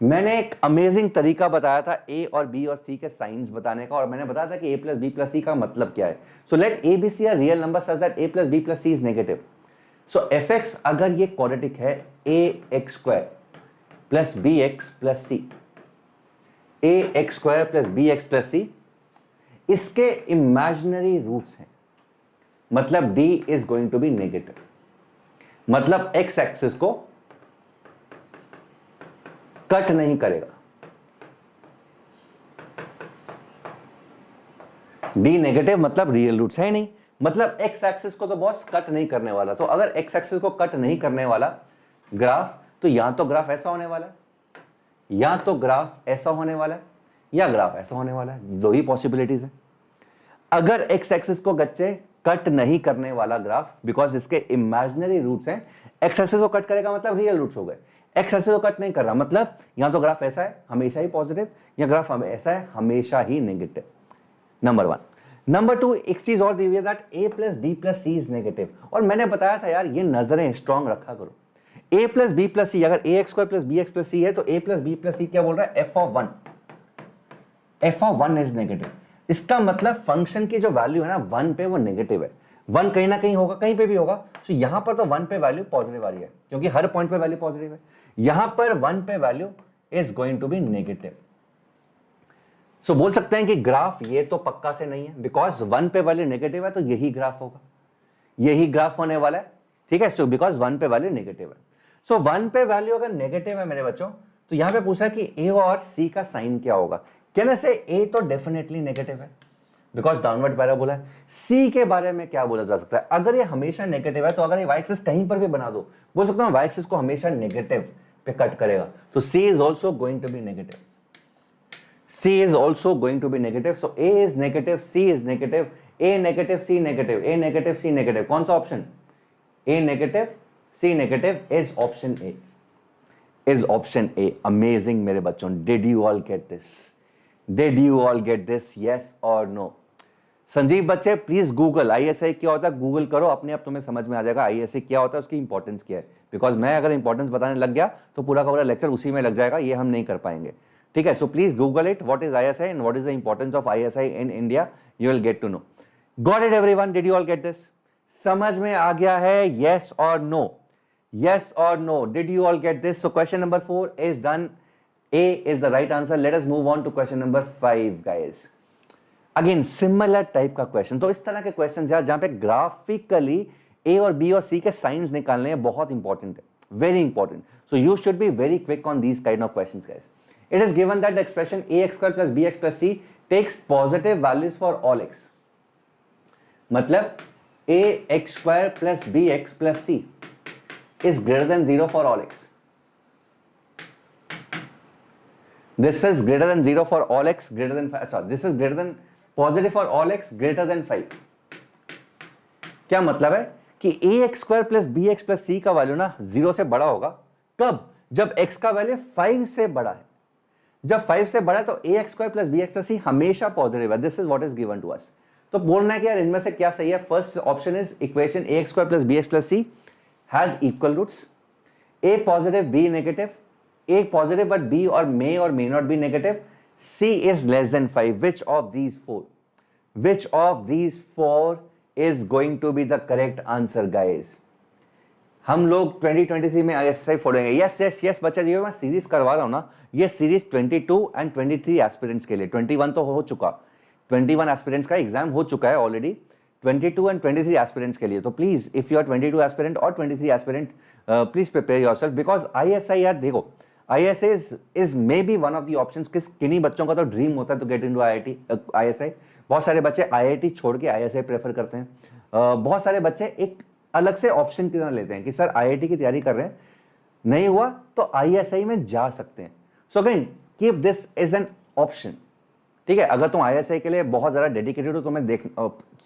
मैंने एक अमेजिंग तरीका बताया था ए और बी और सी के साइंस बताने का, और मैंने बताया था कि a plus B plus C का मतलब क्या है। So let A B C are real number such that a plus B plus C is negative. So F x अगर ये क्वाड्रेटिक है, A x square plus B x plus C, A x square plus B x plus C, इसके imaginary roots हैं, मतलब d is going to be negative, मतलब x axis को cut नहीं करेगा, d नेगेटिव मतलब रियल रूट्स है नहीं, मतलब एक्स एक्सिस को तो बॉस कट नहीं करने वाला। तो अगर एक्स एक्सिस को कट नहीं करने वाला ग्राफ, तो या तो ग्राफ ऐसा होने वाला है, या तो ग्राफ ऐसा होने वाला है, या ग्राफ ऐसा होने वाला है, दो ही पॉसिबिलिटीज है। अगर एक्स एक्सिस को बच्चे कट नहीं करने वाला ग्राफ, बिकॉज इसके इमेजिनरी रूट्स हैं, एक्स एक्सिस को कट करेगा मतलब रियल रूट्स हो गए, एक्स एक्सिस को कट नहीं कर रहा मतलब यहां तो ग्राफ ऐसा है हमेशा ही पॉजिटिव, या ग्राफ ऐसा है हमेशा ही नेगेटिव। नंबर 1। नंबर 2, एक चीज और दी हुई है that a plus B plus C is negative, और मैंने बताया था यार ये नजरें स्ट्रांग रखा करो। a plus B plus C, अगर A x square plus B x plus C है तो a plus B plus C क्या बोल रहा है, F of one, F of one is negative. इसका मतलब फंक्शन की जो वैल्यू है ना 1 पे वो नेगेटिव है, 1 कहीं ना कहीं होगा, कहीं पे भी होगा। तो यहां पर तो 1 पे वैल्यू पॉजिटिव आ रही है क्योंकि हर पॉइंट पे वैल्यू पॉजिटिव है, यहां पर 1 पे value is going to be negative. So बोल सकते हैं कि ग्राफ ये तो पक्का से नहीं है, बिकॉज 1 पे वैल्यू नेगेटिव है तो यही ग्राफ होगा, यही ग्राफ होने वाला है, ठीक है। सो बिकॉज 1 पे वैल्यू नेगेटिव है, सो 1 पे वैल्यू अगर नेगेटिव है मेरे बच्चों, तो यहां पे पूछा कि ए और सी का साइन क्या होगा। कहने से ए तो डेफिनेटली नेगेटिव है बिकॉज डाउनवर्ड पैराबोला है। सी के बारे में क्या बोला जा सकता है, अगर ये हमेशा नेगेटिव है तो अगर ये वाई एक्सिस कहीं पर भी बना दो, बोल सकता हूं वाई एक्सिस को हमेशा नेगेटिव पे कट करेगा, तो C is also going to be negative, C is also going to be negative. So A is negative, C is negative, A negative, C negative, A negative, C negative. कौन सा option? A negative, C negative is option A. Is option A. Amazing मेरे बच्चों. Did you all get this? Did you all get this? Yes or no? Sanjeev बच्चे please Google ISI क्या होता है, Google करो, अपने आप तुम्हें समझ में आ जाएगा ISI क्या होता है, उसकी इंपॉर्टेंस क्या है। बिकॉज मैं अगर इंपॉर्टेंस बताने लग गया तो पूरा का पूरा लेक्चर उसी में लग जाएगा, ये हम नहीं कर पाएंगे, ठीक है। So please Google it, what is ISI and what is the importance of ISI in India, you will get to know. Got it everyone? Did you all get this? समझ में आ गया है? यस और नो, यस और no, did you all get this? So question number 4 is done, A is the right answer. Let us move on to question number 5 guys. Again similar type का question, तो इस तरह के question यार जहां पे graphically A और B और C के साइंस निकालने हैं, बहुत इंपॉर्टेंट है, very important. So you should be very quick on these kind of questions guys. It is given that the expression ax square plus bx plus c takes positive values for all x. मतलब ax square plus bx plus c is greater than 0 for all x. This is greater than 0 for all x greater than 5. अच्छा, this is greater than positive for all x greater than 5. क्या मतलब है कि ax square plus bx plus c का value ना 0 से बड़ा होगा, कब? जब x का वैल्यू 5 से बड़ा है। जब 5 से बड़ा है तो ax square plus bx plus c हमेशा पॉजिटिव है। This is what is given to us. तो बोलना है कि यार इनमें से क्या सही है? First option is equation ax square plus bx plus c has equal roots, a positive b negative, a positive but b और may not be negative, c is less than 5. Which of these four? Which of these four is going to be the correct answer guys? हम लोग 2023 में ISI फोड़ेंगे। Yes yes yes बच्चा जी, मैं series करवा रहा हूं ना, ये सीरीज 22 एंड 23 एस्पिरेंट्स के लिए। 21 तो हो चुका, 21 एस्पिरेंट्स का एग्जाम हो चुका है ऑलरेडी, 22 एंड 23 एस्पिरेंट्स के लिए। तो please if you are 22 aspirant और 23 aspirant, please prepare yourself because ISI यार देखो, ISI is maybe one of the options। किन्हीं बच्चों का तो ड्रीम होता है तो गेट इनटू ISI। बहुत सारे बच्चे IIT छोड़ के ISI प्रेफर करते हैं। बहुत सारे बच्चे एक अलग से ऑप्शन की तरह लेते हैं कि सर IIT की तैयारी कर रहे हैं, नहीं हुआ तो ISI में जा सकते हैं। So again keep this is an option, ठीक है। अगर तुम ISI के लिए बहुत ज़्यादा डेडिकेटेड हो, तो मैं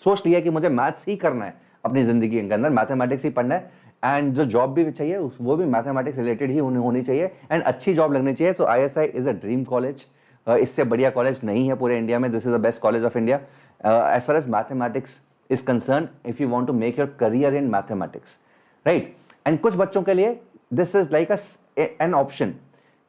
सोच लिया कि मुझे मैथ्स ही करना है अपनी ज़िंदगी के अंदर, मैथमेटिक्स ही पढ़ना है, एंड जो जॉब भी चाहिए वो भी मैथमेटिक्स रिलेटेड ही होनी चाहिए, एंड अच्छी जॉब लगनी चाहिए। तो ISI is a dream college, इससे बढ़िया कॉलेज नहीं है पूरे इंडिया में। This is the best college of India as far as mathematics is concerned, if you want to make your career in mathematics, right. And कुछ बच्चों के लिए this is like an option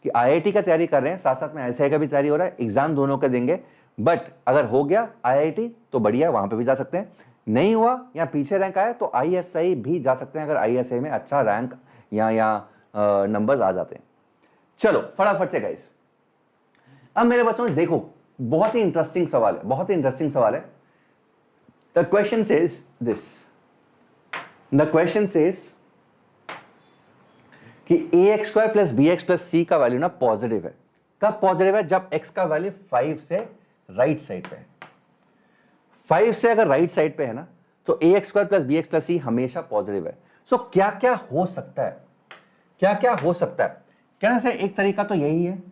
कि IIT का तैयारी कर रहे हैं, साथ साथ में ISI का भी तैयारी हो रहा है, एग्जाम दोनों का देंगे, बट अगर हो गया IIT तो बढ़िया, वहां पे भी जा सकते हैं। नहीं हुआ या पीछे रैंक आया तो ISI भी जा सकते हैं, अगर ISI में अच्छा रैंक या नंबर्स आ जाते हैं। चलो फटाफट से गाइस, अब मेरे बच्चों देखो, बहुत ही इंटरेस्टिंग सवाल है, बहुत ही इंटरेस्टिंग सवाल है। The question says this, the question says कि ax square plus bx plus c का वैल्यू ना पॉजिटिव है। कब पॉजिटिव है? जब x का वैल्यू 5 से राइट साइड पे है। 5 से अगर राइट साइड पे है ना, तो ax square plus bx plus c हमेशा पॉजिटिव है। सो क्या क्या हो सकता है, क्या क्या हो सकता है? कहने से एक तरीका तो यही है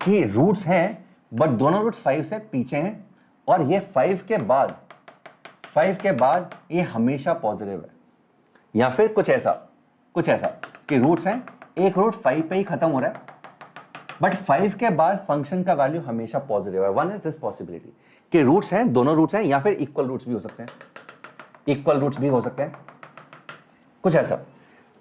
कि रूट्स हैं बट दोनों रूट्स 5 से पीछे हैं, और ये 5 के बाद ये हमेशा पॉजिटिव है। या फिर कुछ ऐसा कि रूट्स हैं, एक रूट 5 पे ही खत्म हो रहा है, बट 5 के बाद फंक्शन का वैल्यू हमेशा पॉजिटिव है। वन इज दिस पॉसिबिलिटी कि रूट्स हैं, दोनों रूट्स हैं, या फिर इक्वल रूट्स भी हो सकते हैं, इक्वल रूट्स भी हो सकते हैं, कुछ ऐसा।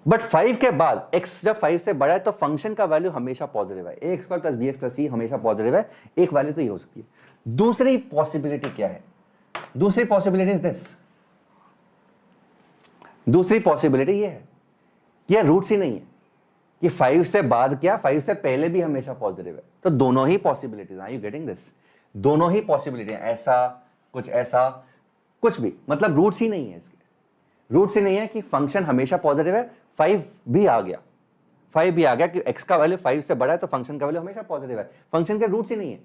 बट 5 के बाद x जब 5 से बड़ा है तो फंक्शन का वैल्यू हमेशा पॉजिटिव है, ax square plus bx plus c हमेशा पॉजिटिव है, एक वैल्यू तो ये हो सकती है। दूसरी पॉसिबिलिटी क्या है? दूसरी पॉसिबिलिटी इज दिस, दूसरी पॉसिबिलिटी ये है कि यार रूट्स ही नहीं है कि 5 से बाद क्या 5 से पहले भी हमेशा पॉजिटिव है, तो दोनों ही possibilities, are you getting this? दोनों ही पॉसिबिलिटी, ऐसा कुछ भी, मतलब रूट्स ही नहीं है इसके, रूट्स ही नहीं है कि फंक्शन हमेशा पॉजिटिव है, 5 भी आ गया, 5 भी आ गया कि x का वैल्यू 5 से बड़ा है तो फंक्शन का वैल्यू हमेशा पॉजिटिव है, फंक्शन के रूट्स ही नहीं है,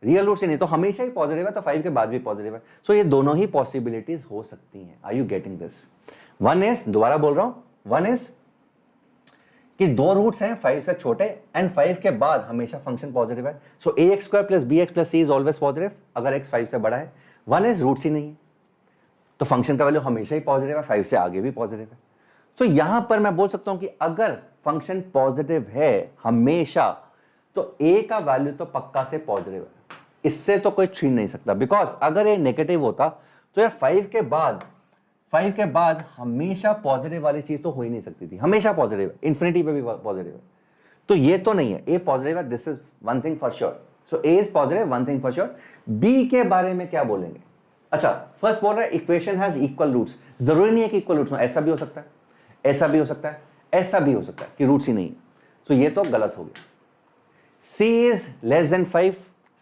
रियल रूट्स ही नहीं, तो हमेशा ही पॉजिटिव है, तो 5 के बाद भी पॉजिटिव है। सो ये दोनों ही पॉसिबिलिटीज हो सकती हैं। Are you getting this? One is, दोबारा बोल रहा हूं, वन इज कि दो रूट्स हैं 5 से छोटे एंड 5 के बाद हमेशा फंक्शन पॉजिटिव है, सो ax square plus bx plus c is always positive अगर x 5 से बड़ा है। वन इज रूट्स ही नहीं है तो फंक्शन का वैल्यू हमेशा ही पॉजिटिव है, 5 से आगे भी पॉजिटिव है। सो यहां पर मैं बोल सकता हूं कि अगर फंक्शन पॉजिटिव है हमेशा तो a का वैल्यू तो पक्का से पॉजिटिव है, इससे तो कोई छीन नहीं सकता, बिकॉज अगर ये नेगेटिव होता तो यार 5 के बाद हमेशा पॉजिटिव वाली चीज तो हो ही नहीं सकती थी, हमेशा पॉजिटिव है, इंफिनिटी पे भी पॉजिटिव है, तो ये तो नहीं है, ए पॉजिटिव है, this is one thing for sure. So a is positive, one thing for sure. B के बारे में क्या बोलेंगे? अच्छा, फर्स्ट बोल रहा है इक्वेशन हैज इक्वल रूट्स, जरूरी नहीं है कि इक्वल रूट्स हो, ऐसा भी हो सकता है, ऐसा भी हो सकता है, ऐसा भी हो सकता है कि रूट्स ही नहीं है, तो ये तो गलत हो गया। c is less then 5,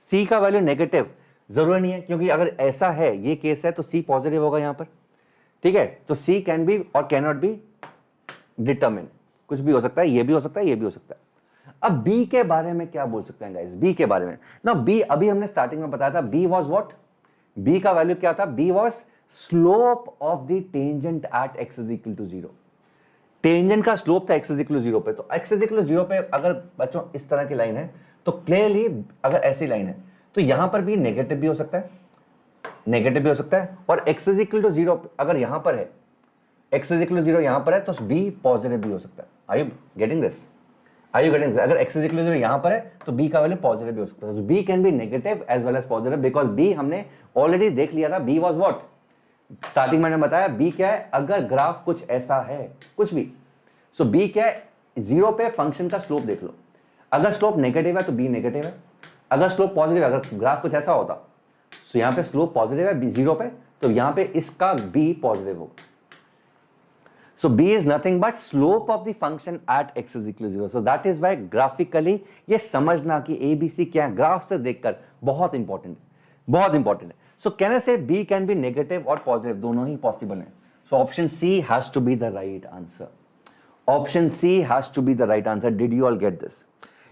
c का वैल्यू नेगेटिव, जरूरी नहीं है, क्योंकि अगर ऐसा है, ये केस है, तो c पॉजिटिव होगा यहां पर, ठीक है, तो c कैन बी और कैन नॉट बी डिटरमिन, कुछ भी हो सकता है, ये भी हो सकता है, ये भी हो सकता है। अब b के बारे में क्या बोल सकते हैं गाइस? b के बारे में ना, b अभी हमने स्टार्टिंग में बताया था, b वाज व्हाट, b का वैल्यू क्या था? b was slope of the tangent at x is equal to 0, tangent का स्लोप था x इज इक्वल टू 0 पे, तो x इज इक्वल टू 0 पे अगर बच्चों इस तरह की लाइन है तो क्लियरली अगर ऐसी लाइन है तो यहां पर भी नेगेटिव भी हो सकता है, नेगेटिव भी हो सकता है, और x इज इक्वल टू 0 अगर यहां पर है, x इज इक्वल टू 0 यहां पर है, तो b पॉजिटिव भी हो सकता है। Are you getting this? Are you getting this? अगर x इज इक्वल टू 0 यहां पर है तो b का वैल्यू पॉजिटिव भी हो सकता है, तो b can be negative as well as positive, because b हमने ऑलरेडी देख लिया था, b वाज व्हाट, स्टार्टिंग में मैंने बताया b क्या है, अगर ग्राफ कुछ ऐसा है, कुछ भी, सो b क्या है, 0 पे फंक्शन का स्लोप देख लो, अगर स्लोप नेगेटिव है तो b नेगेटिव है, अगर स्लोप पॉजिटिव, अगर ग्राफ कुछ ऐसा होता तो यहां पे स्लोप पॉजिटिव है 0 पे, तो यहां पे इसका b पॉजिटिव होगा। So b is nothing but slope of the function at x is equal to 0, so that is why graphically ये समझना कि abc क्या है ग्राफ से देखकर बहुत इंपॉर्टेंट है, बहुत इंपॉर्टेंट है। सो can I say b can be negative और पॉजिटिव, दोनों ही पॉसिबल है, so option C has to be the right answer, option C has to be the right answer. Did you all get this?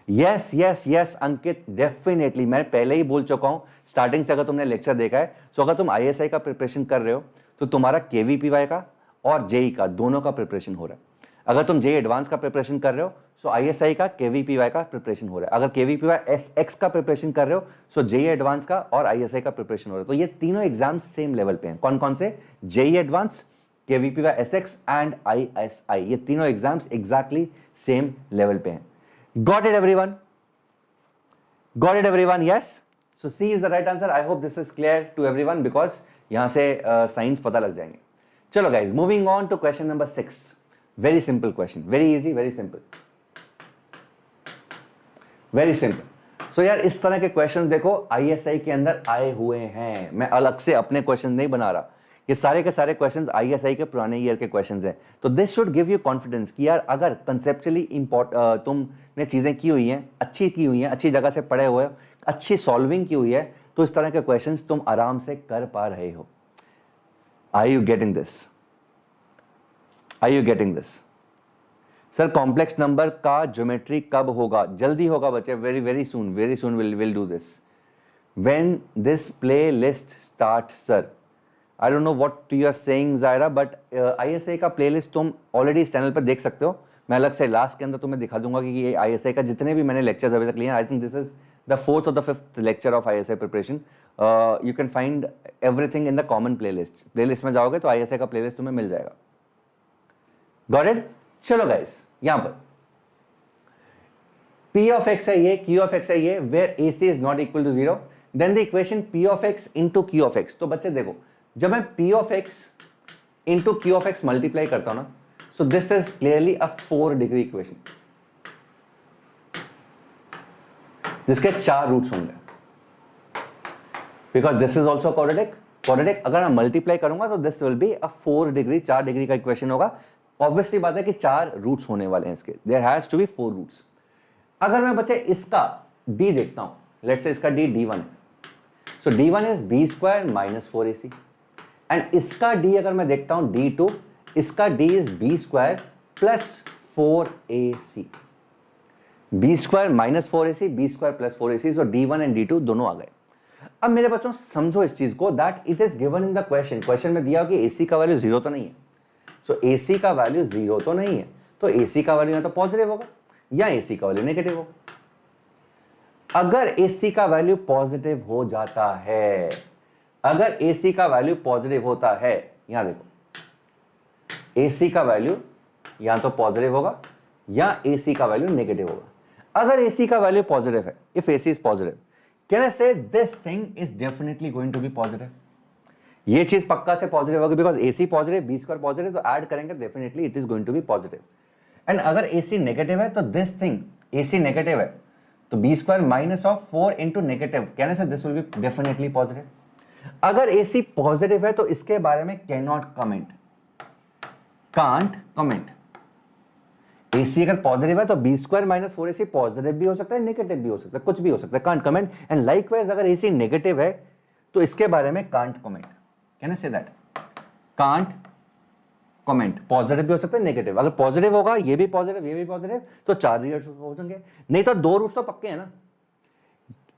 Yes yes yes Ankit, definitely, मैं पहले ही बोल चुका हूं starting से, अगर तुमने लेक्चर देखा है, सो अगर तुम आईएसआई का प्रिपरेशन कर रहे हो तो तुम्हारा केवीपीवाई का और जेई का दोनों का प्रिपरेशन हो रहा है। अगर तुम जेई एडवांस का प्रिपरेशन कर रहे हो सो आईएसआई का केवीपीवाई का प्रिपरेशन हो रहा है, अगर केवीपीवाई एसएक्स का प्रिपरेशन कर रहे हो सो जेई एडवांस का और आईएसआई का प्रिपरेशन हो रहा है। तो ये तीनों एग्जाम्स सेम लेवल पे हैं। कौन कौन से? JEE advance, KVPY SX and ISI, ये तीनों एग्जाम्स एग्जैक्टली सेम लेवल पे हैं। Got it everyone? Got it everyone? Yes. So C is the right answer. I hope this is clear to everyone because यहां से science पता लग जाएंगे। चलो guys, moving on to question number 6. Very simple question, very easy, very simple, very simple. So यार इस तरह के क्वेश्चन देखो ISI के अंदर आए हुए हैं, मैं अलग से अपने क्वेश्चन नहीं बना रहा, ये सारे के सारे क्वेश्चंस ISI के पुराने ईयर के क्वेश्चंस हैं। तो this should give you confidence कि यार अगर कंसेप्चुअली तुमने चीजें की हुई हैं, अच्छी की हुई हैं, अच्छी जगह से पढ़े हुए, अच्छी सॉल्विंग की हुई है, तो इस तरह के क्वेश्चंस तुम आराम से कर पा रहे हो। Are you getting this? Are you getting this? Sir complex number का ज्योमेट्री कब होगा? जल्दी होगा बच्चे, very very soon will do this when this playlist start. Sir I don't know what you are saying Zaira, but ISI का playlist तुम already इस channel पर देख सकते हो, मैं अलग से लास्ट के अंदर तुम्हें दिखा दूंगा कि ये ISI का जितने भी मैंने लेक्चर्स अभी तक लिए हैं, I think this is the 4th or the 5th lecture of ISI preparation. You can find everything in the common playlist में जाओगे तो ISI का प्लेलिस्ट तुम्हें मिल जाएगा। Got it? चलो गाइस, यहां पर P of x है ये, Q of x है ये, where AC is not equal to 0, then the equation P of x into Q of x। तो बच्चे देखो, जब मैं P of x into Q of x multiply करता हूं ना, So this is clearly a 4-degree equation जिसके 4 roots होंगे, because this is also quadratic. Quadratic अगर मैं मल्टीप्लाई करूंगा तो this will be a 4 degree, 4 degree का इक्वेशन होगा. ऑब्वियसली बात है कि 4 रूट्स होने वाले हैं इसके. There has to be 4 roots. अगर मैं बच्चे इसका d देखता हूं, लेट्स से इसका d1, so d1 is b square minus 4ac, and इसका d अगर मैं देखता हूं d2, इसका d is b square plus 4ac. b square minus 4ac, b square plus 4ac, so d1 and d2 दोनों आ गए. अब मेरे बच्चों समझो इस चीज को, that it is given in the question. Question में दिया कि ac का वैल्यू 0 तो नहीं है. सो ac का वैल्यू 0 तो नहीं है, तो ac का वैल्यू या तो पॉजिटिव होगा या ac का वैल्यू नेगेटिव होगा. अगर ac का वैल्यू पॉजिटिव हो जाता है, अगर ac का वैल्यू पॉजिटिव होता है, यहां देखो ac का वैल्यू या तो पॉजिटिव होगा या ac का वैल्यू नेगेटिव होगा. अगर ac का वैल्यू पॉजिटिव है, if ac is positive, can I say this thing is definitely going to be positive. ये चीज पक्का से पॉजिटिव होगी, because ac positive, b square positive, तो ऐड करेंगे definitely it is going to be positive. And अगर ac negative है तो दिस थिंग, ac नेगेटिव है तो b square minus of 4 into negative, can I say this will be definitely positive. अगर ac positive है तो इसके बारे में can not comment, can't comment. AC अगर पॉजिटिव है तो b square minus 4ac positive भी हो सकता है, नेगेटिव भी हो सकता है, कुछ भी हो सकता है, कांट कमेंट. एंड लाइकवाइज अगर AC नेगेटिव है तो इसके बारे में can't comment. Can I say that, can't comment. Positive भी हो सकता है, नेगेटिव. अगर पॉजिटिव होगा, ये भी पॉजिटिव, ये भी पॉजिटिव, तो 4 रूट्स हो जाएंगे. नहीं तो 2 रूट्स तो पक्के हैं ना,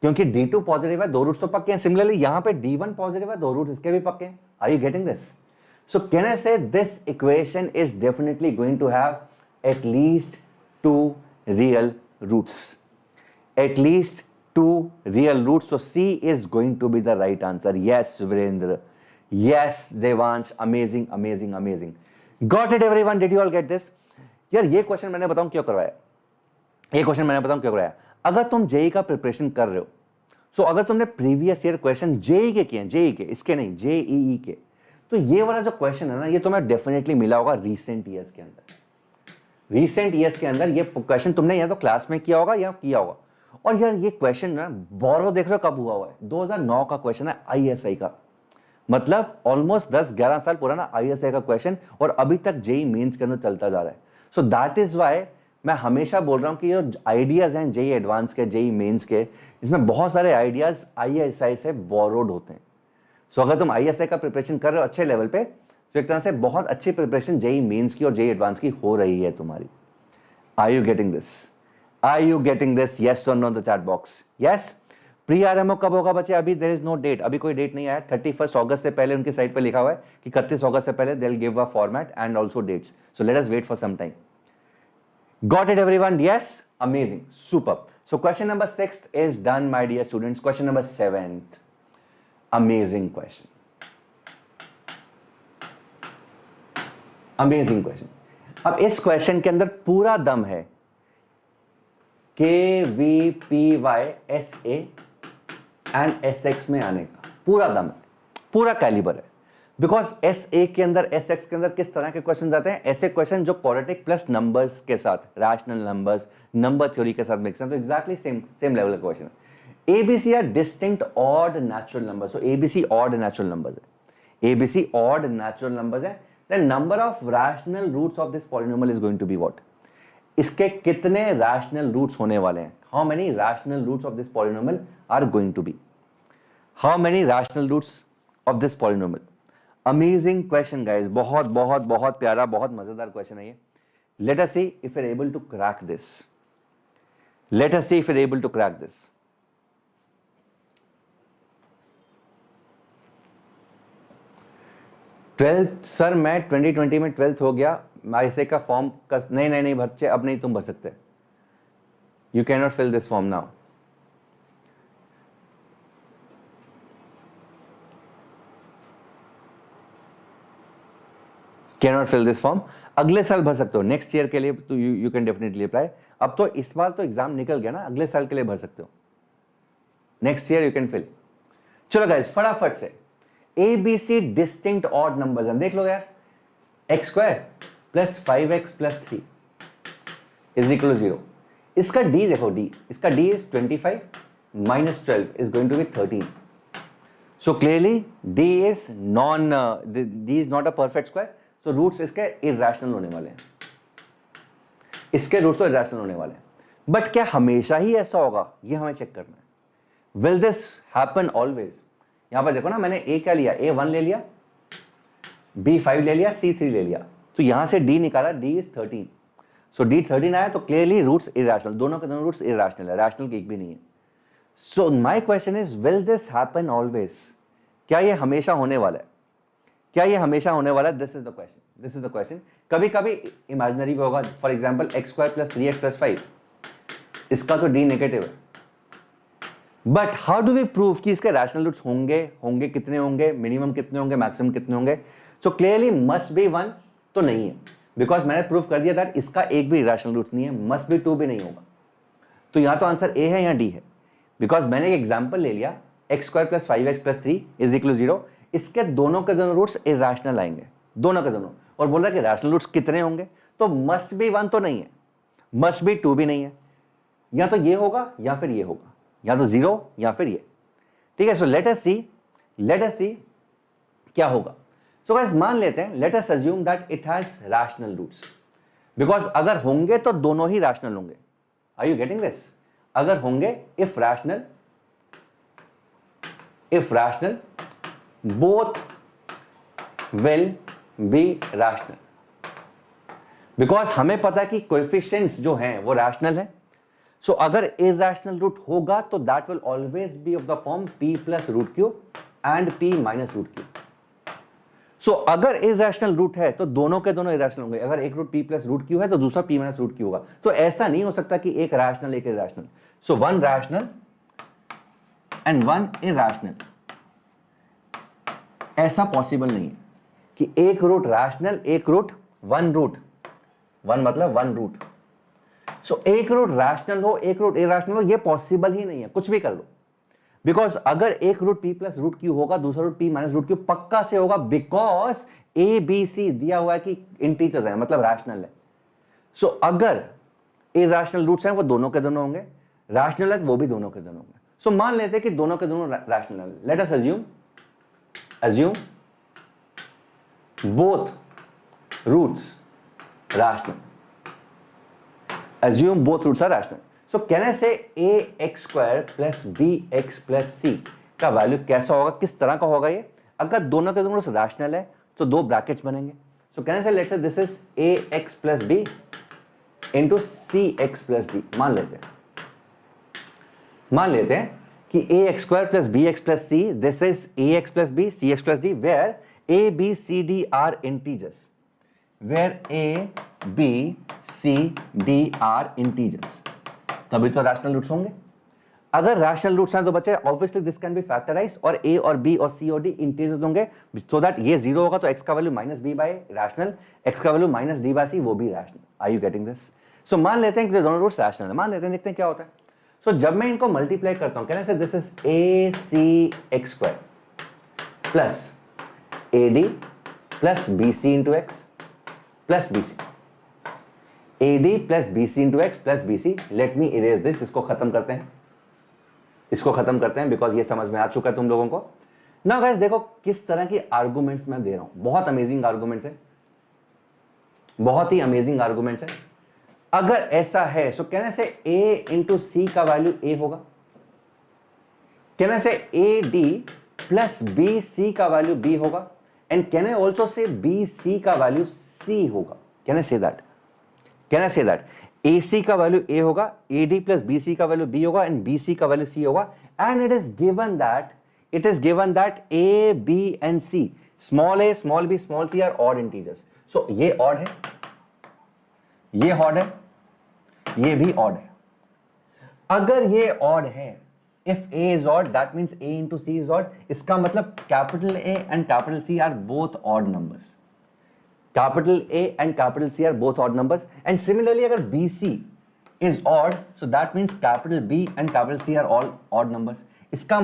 क्योंकि d2 पॉजिटिव है, 2 रूट्स तो पक्के हैं. सिमिलरली यहां पे d1 पॉजिटिव है, 2 रूट्स इसके भी पक्के हैं. Are you getting this? So can I say this equation is definitely going to have at least 2 real roots. At least 2 real roots. So C is going to be the right answer. Yes, Virendra. Yes, Devansh. Amazing, amazing, amazing. Got it, everyone? Did you all get this? यार ये question मैंने बताऊं क्यों करवाया. ये question मैंने बताऊं क्यों करवाया. अगर तुम जेई का प्रिपरेशन कर रहे हो, सो अगर तुमने प्रीवियस ईयर क्वेश्चन जेई के किए, जेई के, इसके नहीं, जेईई के, तो ये वाला जो क्वेश्चन है ना, ये तुम्हें डेफिनेटली मिला होगा रीसेंट ईयर्स के अंदर. रिसेंट ईयर्स के अंदर ये क्वेश्चन तुमने या तो क्लास में किया होगा या किया होगा. और यार ये क्वेश्चन ना बोरो देख रहे हो कब हुआ है, 2009 का क्वेश्चन है आईएसआई का. मतलब ऑलमोस्ट 10-11 साल पुराना आईएसआई का क्वेश्चन, और अभी तक जेई मेंस के अंदर चलता जा रहा है. सो दैट इज वाई मैं हमेशा बोल रहा हूं कि जो आइडियाज हैं जेई एडवांस के, जेई मेंस के, इसमें बहुत सारे आइडियाज आईएसआई से बोरोड होते हैं. सो अगर तुम आईएसआई का प्रिपरेशन कर रहे हो अच्छे लेवल पे, तो एक तरह से बहुत अच्छी प्रिपरेशन जेई मेंस की और जेई एडवांस की हो रही है तुम्हारी. Are you getting this? Are you getting this? Yes और no in the chat box. Yes. Pre RMO कब होगा बच्चे? अभी देयर इज नो डेट, अभी कोई डेट नहीं आया. 31 अगस्त से पहले उनकी साइट पे लिखा हुआ है कि 31 अगस्त से पहले they will give a format and also dates. So let us wait for some time. Got it everyone? Yes. Amazing, super. So question number 6 is done my dear students. Question number 7, amazing question, amazing question. अब इस question के अंदर पूरा दम है KVPY SA and SX में आने का, पूरा दम है, पूरा कैलिबर है. बिकॉज SA के अंदर, SX के अंदर किस तरह के क्वेश्चन आते हैं? ऐसे क्वेश्चन जो क्वाड्रेटिक प्लस नंबर्स के साथ, रैशनल नंबर्स, नंबर थ्योरी के साथ मिक्स हैं. तो एग्जैक्टली सेम लेवल का क्वेश्चन है. ABC are distinct odd natural numbers. So ABC odd natural numbers है. ABC ऑड नेचुरल नंबर्स है. Then number of rational roots of this polynomial is going to be what? इसके कितने rational roots होने वाले हैं? How many rational roots of this polynomial are going to be? How many rational roots of this polynomial? Amazing question, guys. बहुत बहुत बहुत प्यारा, बहुत मजेदार क्वेश्चन है ये. Let us see if we're able to crack this. Let us see if we're able to crack this. Twelfth sir मैं 2020 में 12th हो गया, आईएसए का फॉर्म नहीं बच्चे अब नहीं तुम भर सकते. You can not fill this form now. Can not fill this form. अगले साल भर सकते हो, नेक्स्ट ईयर के लिए तो यू कैन डेफिनेटली अप्लाई. अब तो इस बार तो एग्जाम निकल गया ना, अगले साल के लिए भर सकते हो. Next year you can fill. चलो गाइस फटाफट से ABC डिस्टिंक्ट ऑड नंबर्स हैं, देख लो यार. x square plus 5x plus 3 is equal to 0। इसका d देखो, d इसका d is 25 minus 12 is going to be 13। So clearly d is not a perfect square, so roots इसके irrational होने वाले हैं, इसके रूट्स तो इरैशनल होने वाले हैं। बट क्या हमेशा ही ऐसा होगा, ये हमें चेक करना है। Will this happen always? यहां पर देखो ना, मैंने a क्या लिया, a 1 ले लिया, b 5 ले लिया, c 3 ले लिया, तो यहां से d निकाला, d इज 13। सो d 13 आया, तो क्लियरली रूट्स इरैशनल, दोनों के दोनों रूट्स इरैशनल है, रैशनल की एक भी नहीं है। So my question is will this happen always? क्या ये हमेशा होने वाला है? क्या ये हमेशा होने वाला है? This is the question, this is the question. कभी कभी इमेजिनरी भी होगा, for example x square plus 3x plus 5, इसका तो d नेगेटिव है, but how do we prove कि इसके रैशनल रूट्स होंगे कितने होंगे, मिनिमम कितने होंगे, मैक्सिमम कितने होंगे? सो क्लियरली मस्ट बी 1 तो नहीं है, बिकॉज मैंने प्रूव कर दिया दैट इसका एक भी रैशनल रूट नहीं है, मस्ट बी 2 भी नहीं होगा। तो यहां तो आंसर ए है या डी है, बिकॉज मैंने एक एग्जाम्पल ले लिया, x square plus 5x plus 3 is equal 0, इसके दोनों के दोनों रूट्स इरैशनल आएंगे, दोनों के दोनों, और बोल रहा है कि रैशनल रूट्स कितने होंगे, तो मस्ट बी 1 तो नहीं है, मस्ट बी 2 भी नहीं है, या तो ये होगा या फिर ये होगा, या तो 0 या फिर ये। ठीक है, सो लेट अस सी क्या होगा। सो गाइस मान लेते हैं, let us assume that it has rational roots, because अगर होंगे तो दोनों ही रैशनल होंगे। Are you getting this? अगर होंगे, if rational both will be rational, because हमें पता है कि कोएफिशिएंट्स जो हैं वो रैशनल है। सो अगर इरैशनल रूट होगा तो that will always be of the form p plus root q and p minus root q. So अगर इरैशनल रूट है तो दोनों के दोनों इरैशनल होंगे, अगर एक root p plus root q है तो दूसरा p माइनस रूट क्यू होगा। तो ऐसा नहीं हो सकता कि एक रैशनल एक irrational. So one rational and one irrational, ऐसा पॉसिबल नहीं है कि एक रूट रैशनल एक रूट वन मतलब वन रूट। सो एक रूट रैशनल हो एक रूट इरैशनल हो, ये पॉसिबल ही नहीं है, कुछ भी कर लो, बिकॉज अगर एक root p plus root q होगा, दूसरा root p minus root q पक्का से होगा, बिकॉज a b c दिया हुआ है कि इंटीजर्स है, मतलब रैशनल है। सो अगर इरैशनल रूट्स हैं वो दोनों के दोनों होंगे, रैशनल है वो भी दोनों के दोनों होंगे। सो मान लेते हैं कि दोनों के दोनों रैशनल है। Let us assume both roots rational. Assume both roots are rational. So can I say ax square plus bx plus c का वैल्यू कैसा होगा, किस तरह का होगा ये? अगर दोनों के दोनों रैशनल है तो दो ब्रैकेट्स बनेंगे। So can I say let's say this is ax plus b into cx plus d। मान लेते हैं कि ax square plus bx plus c, this is ax plus b, cx plus d, where a, b, c, d are integers. Where a, b, c, d are integers. तभी तो rational roots होंगे। अगर rational roots हैं तो बच्चे obviously this can be factorized, और a और b और c और d इंटीजर्स होंगे, सो दैट ये 0 होगा तो x का value minus b by rational, x का value minus d by c, वो भी rational. Are you getting this? So मान लेते हैं कि दोनों रूट्स रैशनल है, मान लेते हैं, देखते हैं क्या होता है। सो जब मैं इनको मल्टीप्लाई करता हूं, can I say this is ac x square plus ad plus bc into x plus bc, ad plus bc into x plus bc। Let me erase this, इसको खत्म करते हैं, बिकॉज ये समझ में आ चुका है तुम लोगों को। नाउ गाइस देखो किस तरह की आर्गुमेंट्स मैं दे रहा हूं, बहुत अमेजिंग आर्गुमेंट्स है, बहुत ही अमेजिंग आर्गुमेंट्स है। अगर ऐसा है सो कैन आई से a इंटू सी का वैल्यू a होगा, can I say ad plus B c का वैल्यू b होगा, and can I also say b c का वैल्यू c होगा। Can I say that ac का वैल्यू a होगा, ad plus bc का value b होगा, and bc का value c होगा, and it is given that a b and c, small a small b small c are odd integers. सो ये odd है, ये odd है, ये भी ऑड है। अगर ये ऑड है, if a is odd that means a into c is odd, इसका मतलब capital A and capital C are both odd numbers, capital A and capital C are both odd numbers, and similarly अगर BC is odd so that means capital B and capital C are all odd numbers। इसका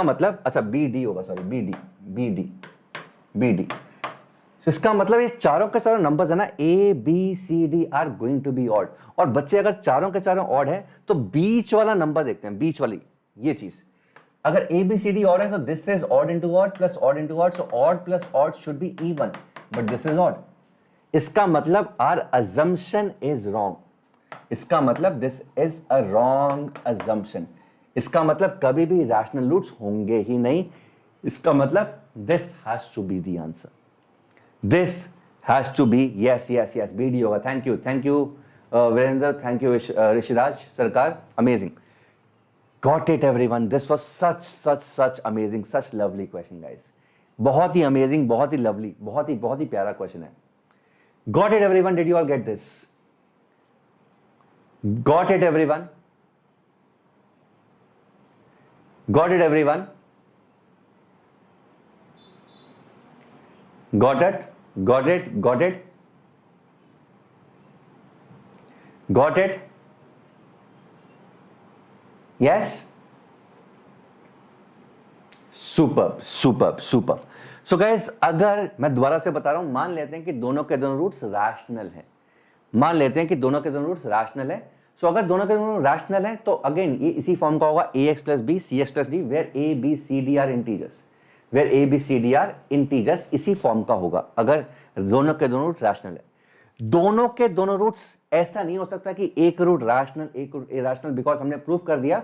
मतलब अच्छा BD होगा, sorry BD So, इसका मतलब ये चारों के चारों नंबर्स है ना, A B C D are going to be odd. और बच्चे अगर चारों के चारों ऑड है तो बीच वाला नंबर देखते हैं, बीच वाली ये चीज। अगर A B C D odd है तो this is odd into odd plus odd into odd, so odd plus odd should be even, but this is odd. इसका मतलब आर अजम्पशन इज रॉन्ग। इसका मतलब this is a wrong assumption. इसका मतलब कभी भी रैशनल रूट्स होंगे ही नहीं। इसका मतलब this has to be the answer. This has to be yes, yes, yes. BD होगा। Thank you, Virendra. Thank you, Rishiraj Sarkar. Amazing. Got it, everyone. This was such amazing, such lovely question, guys. बहुत ही amazing, बहुत ही lovely, बहुत ही प्यारा question है। Got it, everyone. Did you all get this? Got it, everyone. Got it, everyone. Got it? Got it? Got it? Got it? Yes? Superb, superb, superb. So guys, अगर मैं दोबारा से बता रहा हूं, मान लेते हैं कि दोनों के दोनों रूट्स रैशनल हैं। मान लेते हैं कि दोनों के दोनों रूट्स रैशनल है। सो अगर दोनों के दोनों रैशनल हैं तो अगेन ये इसी फॉर्म का होगा, ax plus b cx plus d, where a b c d are integers, where a b c d are integers, इसी फॉर्म का होगा अगर दोनों के दोनों रूट्स रैशनल है। दोनों के दोनों रूट्स ऐसा नहीं हो सकता कि एक रूट रैशनल एक रूट इरैशनल, बिकॉज हमने प्रूव कर दिया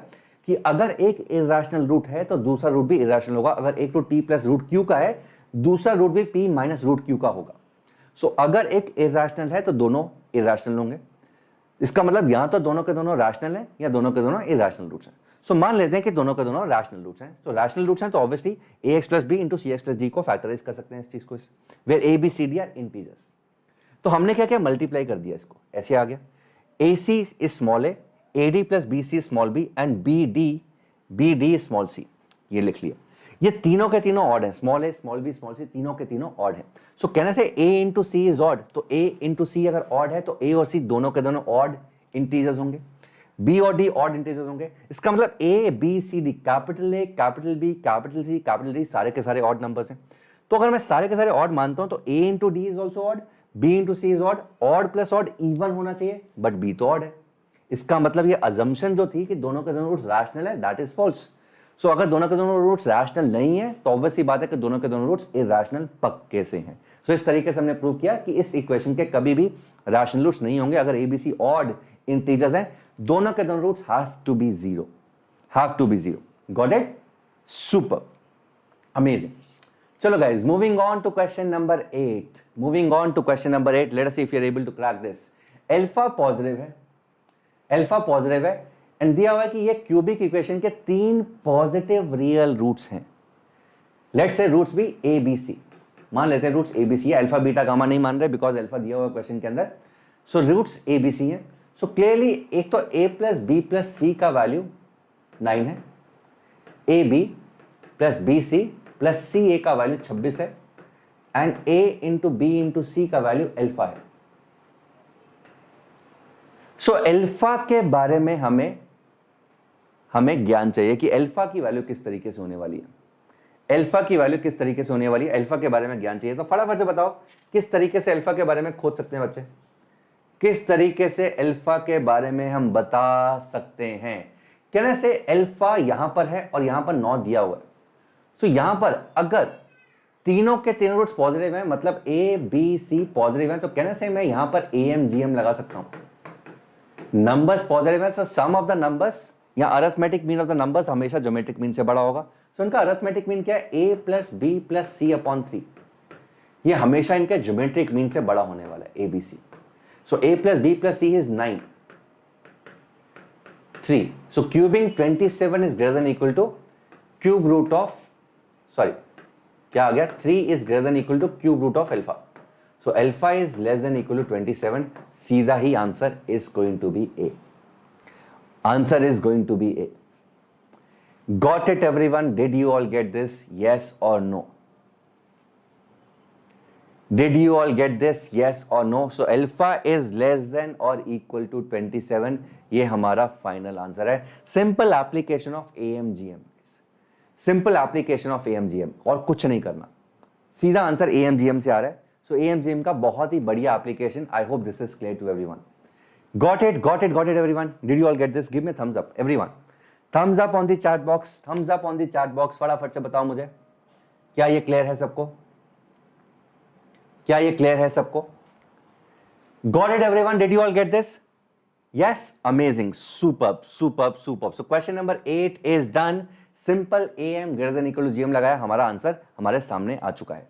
कि अगर एक इरैशनल रूट है तो दूसरा रूट भी इरैशनल होगा। अगर एक root p plus root q का है, दूसरा रूट भी p माइनस रूट q का होगा। सो अगर एक इरैशनल है तो दोनों इरैशनल होंगे। इसका मतलब यहां तो दोनों के दोनों रैशनल हैं या दोनों के दोनों इरैशनल रूट्स हैं। सो मान लेते हैं कि दोनों के दोनों रैशनल रूट्स हैं। तो रैशनल रूट्स हैं तो obviously ax plus b into C x plus D को फैक्टराइज कर सकते हैं इस चीज को, where a b c d are integers. तो हमने क्या किया, मल्टीप्लाई कर दिया इसको, ऐसे आ गया ac is small a, ad plus bc small b and bd small c। ये लिख लिया। ये तीनों के तीनों ऑड है, small a small b small c तीनों के तीनों ऑड है। सो कहने से a into c is odd, तो a इंटू सी अगर ऑड है तो a और c दोनों के दोनों ऑड इंटीजर्स होंगे, b और d ऑड इंटीजर्स होंगे। इसका मतलब a b c d capital a capital b capital c capital d सारे के सारे ऑड नंबर्स हैं। तो अगर मैं सारे के सारे ऑड मानता हूं तो a into d is also odd, b into c is odd plus odd even होना चाहिए, बट b तो ऑड है। इसका मतलब ये अजम्पशन जो थी कि दोनों के दोनों रूट्स रैशनल है, दैट इज फॉल्स। सो अगर दोनों के दोनों रूट्स रैशनल नहीं है तो ऑब्वियस सी बात है कि दोनों के दोनों रूट्स इरैशनल पक्के से हैं। सो इस तरीके से हमने प्रूव किया कि इस इक्वेशन के कभी भी रैशनल रूट्स नहीं होंगे अगर a b c odd integers हैं। दोनों के दोनों roots have to be zero, have to be zero. Got it? Super, amazing. चलो guys, moving on to question number 8। Moving on to question number 8, let us see if you are able to crack this. Alpha positive है, alpha positive है and दिया हुआ है कि ये cubic equation के 3 positive real roots हैं। Let's say roots भी ए बी सी, मान लेते हैं रूट्स ए बी सी है। अल्फा बीटा गामा नहीं मान रहे बिकॉज अल्फा दिया हुआ क्वेश्चन के अंदर। सो रूट्स ए बी सी है। सो क्लियरली एक तो a plus B plus C का वैल्यू 9 है, A B plus B C plus C A का वैल्यू 26 है and a into B into सी का वैल्यू अल्फा है। सो अल्फा के बारे में हमें ज्ञान चाहिए कि अल्फा की वैल्यू किस तरीके से होने वाली है। अल्फा की वैल्यू किस तरीके से होने वाली है, अल्फा के बारे में ज्ञान चाहिए। तो फटाफट से बताओ किस तरीके से अल्फा के बारे में खोज सकते हैं बच्चे, किस तरीके से अल्फा के बारे में हम बता सकते हैं। कहने से अल्फा यहां पर है और यहां पर 9 दिया हुआ है। तो यहां पर अगर तीनों के तीनों रूट्स पॉजिटिव हैं, मतलब ए बी सी पॉजिटिव हैं, तो कहने से मैं यहां पर ए एम जी एम लगा सकता हूं। नंबर्स पॉजिटिव है, सो सम ऑफ द नंबर्स या arithmetic mean of the numbers हमेशा ज्योमेट्रिक मीन से बड़ा होगा। सो इनका अरिथमेटिक मीन क्या है, a plus B plus c upon 3। ये हमेशा इनके ज्योमेट्रिक मीन से बड़ा होने वाला है, a b c। So a plus B plus C is 9, 3। So cubing 27 is greater than equal to cube root of, sorry क्या आ गया, 3 is greater than equal to cube root of alpha. So alpha is less than equal to 27। सीधा ही answer is going to be A. Answer is going to be A. Got it, everyone? Did you all get this? Yes or no? Did you all get this? Yes or no? So alpha is less than or equal to 27. ये हमारा final answer है। Simple application of AMGM. Simple application of AMGM और कुछ नहीं करना, सीधा answer AMGM से आ रहा है। सो AMGM का बहुत ही बढ़िया application. I hope this is clear to everyone. Got it everyone. Did you all get this? Give me a thumbs up everyone. Thumbs up on the chat box. Thumbs up on the chat box. फटाफट से बताओ मुझे, क्या ये clear है सबको? क्या ये क्लियर है सबको? Got it everyone. Did you all get this? Yes, amazing, superb. So question number 8 is done. Simple AM greater than equal to GM लगाया, हमारा आंसर हमारे सामने आ चुका है.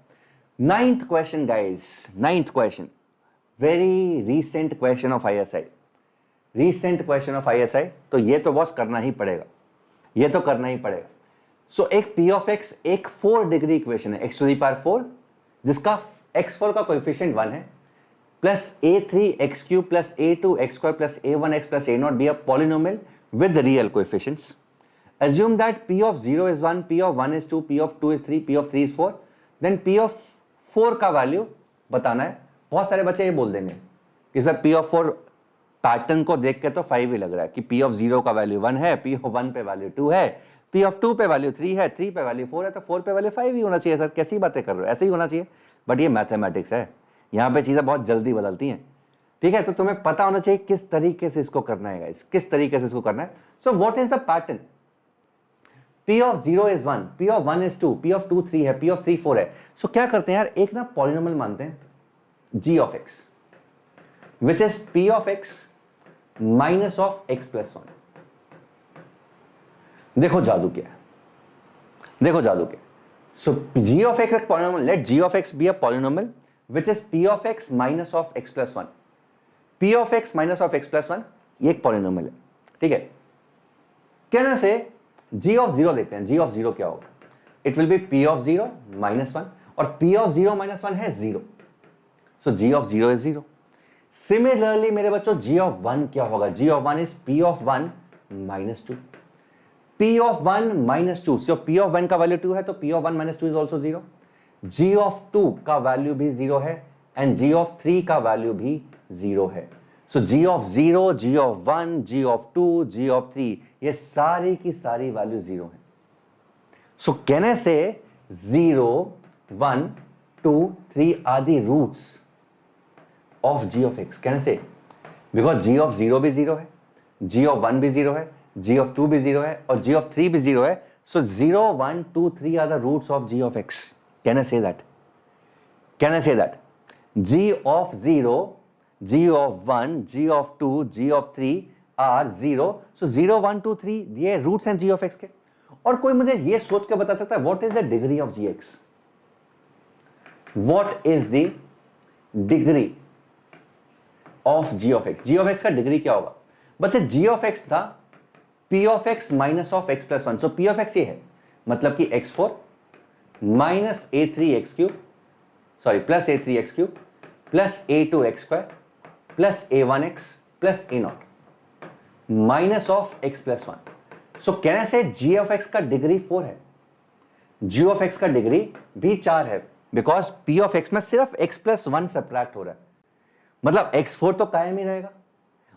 9th question guys. 9th question. Very recent question of ISI. Recent question of ISI. तो ये तो boss करना ही पड़ेगा, ये तो करना ही पड़ेगा. सो एक P of X एक 4 डिग्री इक्वेशन है, x to the power 4, जिसका x4 का कोएफिशिएंट 1 है, plus a3x³ plus a2x² plus a1x plus a0 be a polynomial with real coefficients. Assume that P of 0 is 1, P of 1 is 2, P of 2 is 3, P of 3 is 4. Then P of 4 का value बताना है. बहुत सारे बच्चे ये बोल देंगे कि सर P of 4 पैटर्न को देख के तो 5 ही लग रहा है कि P of 0 का वैल्यू 1 है, P of 1 पे वैल्यू 2 है, P of 2 पे वैल्यू 3 है, 3 पे वैल्यू 4 है, तो 4 पे वैल्यू 5 ही होना चाहिए. सर कैसी बातें कर रहे हो, ऐसे ही होना चाहिए. बट ये मैथमेटिक्स है, यहाँ पे चीज़ें बहुत जल्दी बदलती हैं. ठीक है, तो तुम्हें पता होना चाहिए किस तरीके से इसको करना है गाइस, किस तरीके से इसको करना है. So what is the pattern? P of 0 is 1, P of 1 is 2, P of 2 3 है, P of 3 4 है. सो क्या करते हैं यार, एक ना पॉलिनोमियल मानते हैं g of x, which is P of x minus of x plus 1. देखो जादू क्या है, देखो जादू क्या. So g of x एक polynomial, let g of x be a polynomial which is P of x minus of x plus 1. P of x minus of x plus 1 ये एक polynomial है. ठीक है, कहने से g of 0 देखते हैं. g of 0 क्या होगा? It will be P of 0 minus 1 और P of 0 minus 1 है 0. So g of 0 is 0. Similarly मेरे बच्चों g of 1 क्या होगा? g of 1 is P of 1 minus 2. P of 1 minus 2. So P of 1 का वैल्यू 2 है तो P of 1 minus 2 is also 0. g of 2 का वैल्यू भी 0 है and g of 3 का वैल्यू भी 0 है. So g of 0, g of 1, g of 2, g of 3 ये सारी की सारी वैल्यू 0 है. So कहने से 0, 1, 2, 3 are the roots of g of x. कहने से because g of 0 भी 0 है, g of 1 भी 0 है, g of 2 भी 0 है और g of 3 भी 0 है. So 0, 1, 2, 3 are the roots of g of x. Can I say that? Can I say that? g of 0, g of 1, g of 2, g of 3 are 0. So 0, 1, 2, 3 ये roots हैं g of x के. और कोई मुझे ये सोच के बता सकता है what is the degree of gx? What is the degree of g of x? g of x का डिग्री क्या होगा? बच्चे g of x था p of x minus of x plus 1. So p of x ये है, मतलब कि x4 minus a3x³ sorry plus a3x³ plus a2x² plus a1x plus a0 minus of x plus 1. सो कहने से g of x का degree 4 है, g of x का degree भी 4 है बिकॉज p of x में सिर्फ x प्लस 1 सब्ट्रैक्ट हो रहा है. मतलब x4 तो कायम ही रहेगा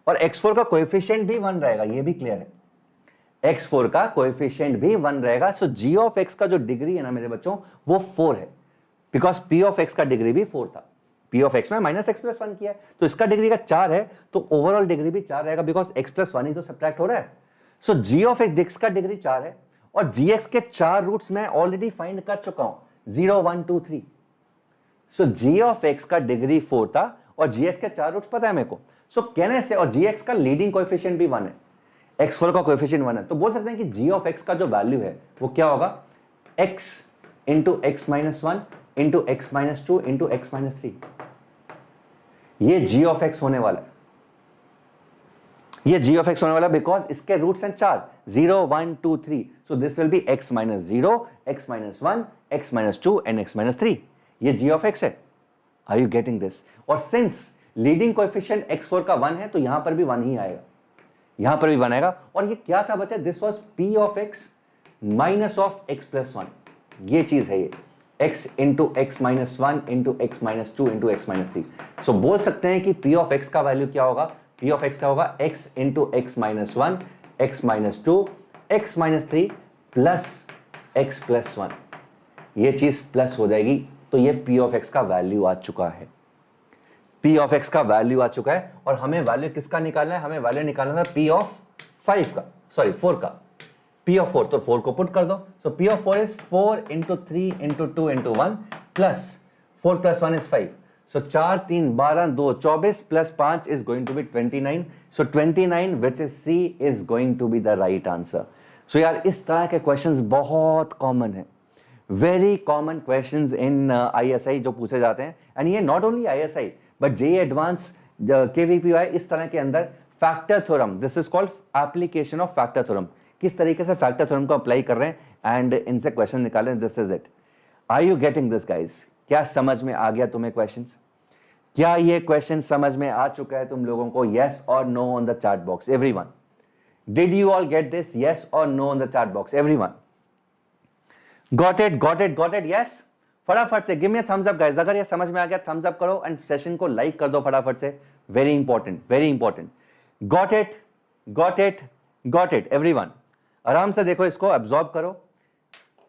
और x4 का कोएफिशिएंट भी 1 रहेगा, ये भी क्लियर है. x4 का कोएफिशिएंट भी 1 रहेगा. सो g of x का जो डिग्री है ना मेरे बच्चों वो 4 है बिकॉज p of x का डिग्री भी 4 था. p of x में माइनस x प्लस 1 किया है तो इसका डिग्री का 4 है तो ओवरऑल डिग्री भी 4 रहेगा बिकॉज x प्लस 1 ही तो सब्ट्रैक्ट हो रहा है. सो g of x का डिग्री 4 है और gx के 4 रूट्स मैं ऑलरेडी फाइंड कर चुका हूं 0, 1, 2, 3. सो g of x का डिग्री 4 था और gx के 4 रूट्स पता है मेरे को. सो कहने से और gx का लीडिंग कोएफिशिएंट भी 1 है, x4 का कोएफिशिएंट 1 है तो बोल सकते हैं कि g of x का जो वैल्यू है वो क्या होगा? x into x minus 1 into x minus 2 into x minus 3. ये g of x होने वाला है, ये g of x होने वाला बिकॉज इसके रूट्स हैं 4 0, 1, 2, 3. So this will be x minus 0, x minus 1, x minus 2 and x minus 3. ये g of x है. Are you getting this? और सिंस लीडिंग कोएफिशिएंट x4 का 1 है तो यहां पर भी 1 ही आएगा, यहां पर भी 1 आएगा. और ये क्या था बच्चे? This was p of x minus of x plus 1. ये चीज है ये x into x minus 1 into x minus 2 into x minus 3. सो बोल सकते हैं कि p of x का वैल्यू क्या होगा? p of x क्या होगा? x into x minus 1 x minus 2 x minus 3 plus x plus 1. ये चीज प्लस हो जाएगी तो ये p ऑफ x का वैल्यू आ चुका है, p ऑफ x का वैल्यू आ चुका है। और हमें वैल्यू किसका निकालना है? हमें वैल्यू निकालना था p ऑफ 5 का, सॉरी 4 का, p ऑफ 4, तो 4 को पुट कर दो। So p of 4 is 4 into 3 into 2 into 1 plus 4 plus 1 is 5। So 4 3 12 2 24 plus 5 is going to be 29। So 29 which is C is going to be the right answer. So यार इस तरह के क्वेश्चंस बहुत कॉमन है, very common questions in ISI जो पूछे जाते हैं। एंड ये not only ISI but JEE advance, KVPY, इस तरह के अंदर factor theorem, this is called application of factor theorem, किस तरीके से फैक्टर थ्योरम को अप्लाई कर रहे हैं एंड इनसे क्वेश्चन निकाले, this is it. Are you getting this guys? क्या समझ में आ गया तुम्हें क्वेश्चंस? क्या ये क्वेश्चन समझ में आ चुका है तुम लोगों को? यस और no on the chat box everyone. Did you all get this? Yes और no on the chat box everyone. Got it, got it, got it, yes. फटाफट से give me a thumbs up guys, अगर ये समझ में आ गया thumbs up करो एंड सेशन को लाइक कर दो फटाफट से, very important, very important. Got it, got it, got it everyone. आराम से देखो, इसको एब्जॉर्ब करो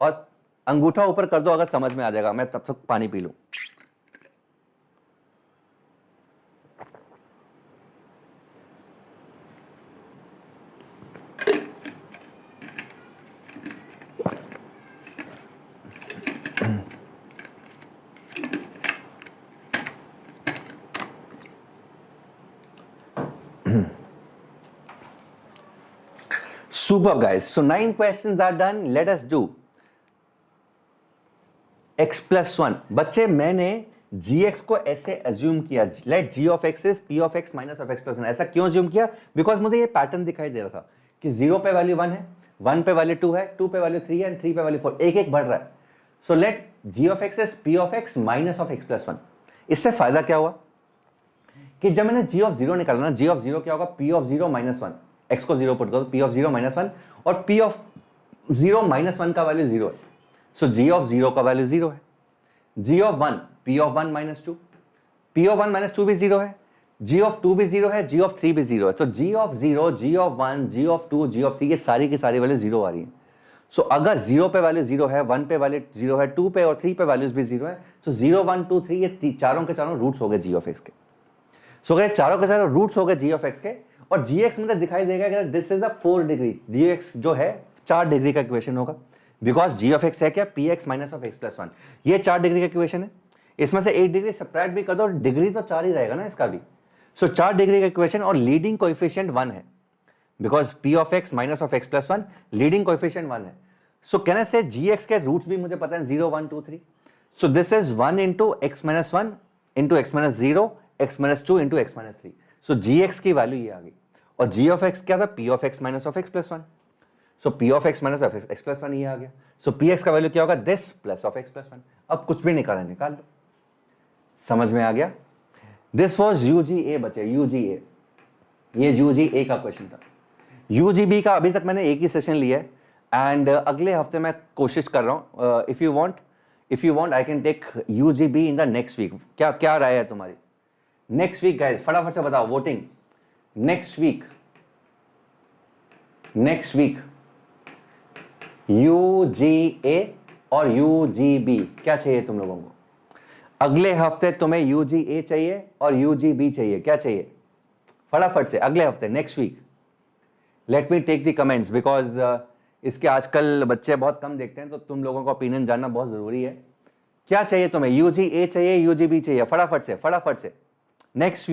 और अंगूठा ऊपर कर दो अगर समझ में आ जाएगा। मैं तब तक पानी पी लूं। Superb guys, so 9 questions are done. Let us do x plus 1। बच्चे मैंने gx को ऐसे अज्यूम किया, let g of x is p of x minus of x plus 1। ऐसा क्यों अज्यूम किया? बिकॉज मुझे ये पैटर्न दिखाई दे रहा था कि 0 पे वैल्यू 1 है, 1 पे वैल्यू 2 है, 2 पे वैल्यू 3 है, 3 पे वैल्यू 4, एक एक बढ़ रहा है। So late g of x is p of x minus of x plus 1। इससे फायदा क्या हुआ कि जब मैंने g of 0 निकाला ना, g of 0 क्या होगा? p of 0 minus 1, x को 0 पुट करो, p of 0 minus 1, और p of 0 minus 1 का वैल्यू 0 है। सो g of 0 का वैल्यू 0 है, g of 1 p of 1 minus 2, p of 1 minus 2 भी 0 है, g of 2 भी 0 है, g of 3 भी 0 है। तो g of 0, g of 1, g of 2, g of 3, ये सारी की सारी वैल्यू 0 आ रही है। सो अगर 0 पे वैल्यू 0 है, 1 पे वैल्यू 0 है, 2 पे और 3 पे वैल्यूज भी 0 है, तो 0 1 2 3 ये चारों के चारों रूट्स हो गए g of x के। सो अगर चारों के चारों रूट्स हो गए g of x के, और gx मुझे दिखाई देगा कि this is a 4 degree, gx जो है 4 डिग्री का इक्वेशन होगा, बिकॉज g of x है क्या? px minus of x plus 1, ये 4 डिग्री का इक्वेशन है। इसमें से 1 डिग्री सब्ट्रैक्ट भी कर दो, डिग्री तो 4 ही रहेगा ना इसका भी। सो 4 डिग्री का इक्वेशन, और लीडिंग कोएफिशिएंट 1 है, because p of x minus of x plus 1 leading coefficient 1 है। सो कैन आई से gx के रूट्स भी मुझे पता है 0 1 2 3। So this is 1 into x minus 1 into x minus 0 x minus 2 into x minus 3। So gx की value ये आ गई, और g of x क्या था? p of x minus of x plus 1। So p of x minus of x plus 1 ये आ गया। सो px का value क्या होगा? This plus of x plus 1। अब कुछ भी निकालना निकाल लो, समझ में आ गया? दिस वॉज UGA बचे, UGA, ये UGA का क्वेश्चन था। UGB का अभी तक मैंने एक ही सेशन लिया है, एंड अगले हफ्ते मैं कोशिश कर रहा हूँ, if you want I can take UGB in the next week. क्या क्या राय है तुम्हारी? नेक्स्ट वीक गाइस फटाफट से बताओ, वोटिंग। नेक्स्ट वीक UGA और UGB क्या चाहिए तुम लोगों को? अगले हफ्ते तुम्हें UGA चाहिए और UGB चाहिए, क्या चाहिए? फटाफट से अगले हफ्ते, next week. Let me take the comments, because इसके आजकल बच्चे बहुत कम देखते हैं, तो तुम लोगों का ओपिनियन जानना बहुत जरूरी है। क्या चाहिए तुम्हें? UGA चाहिए, UGB चाहिए? फटाफट से next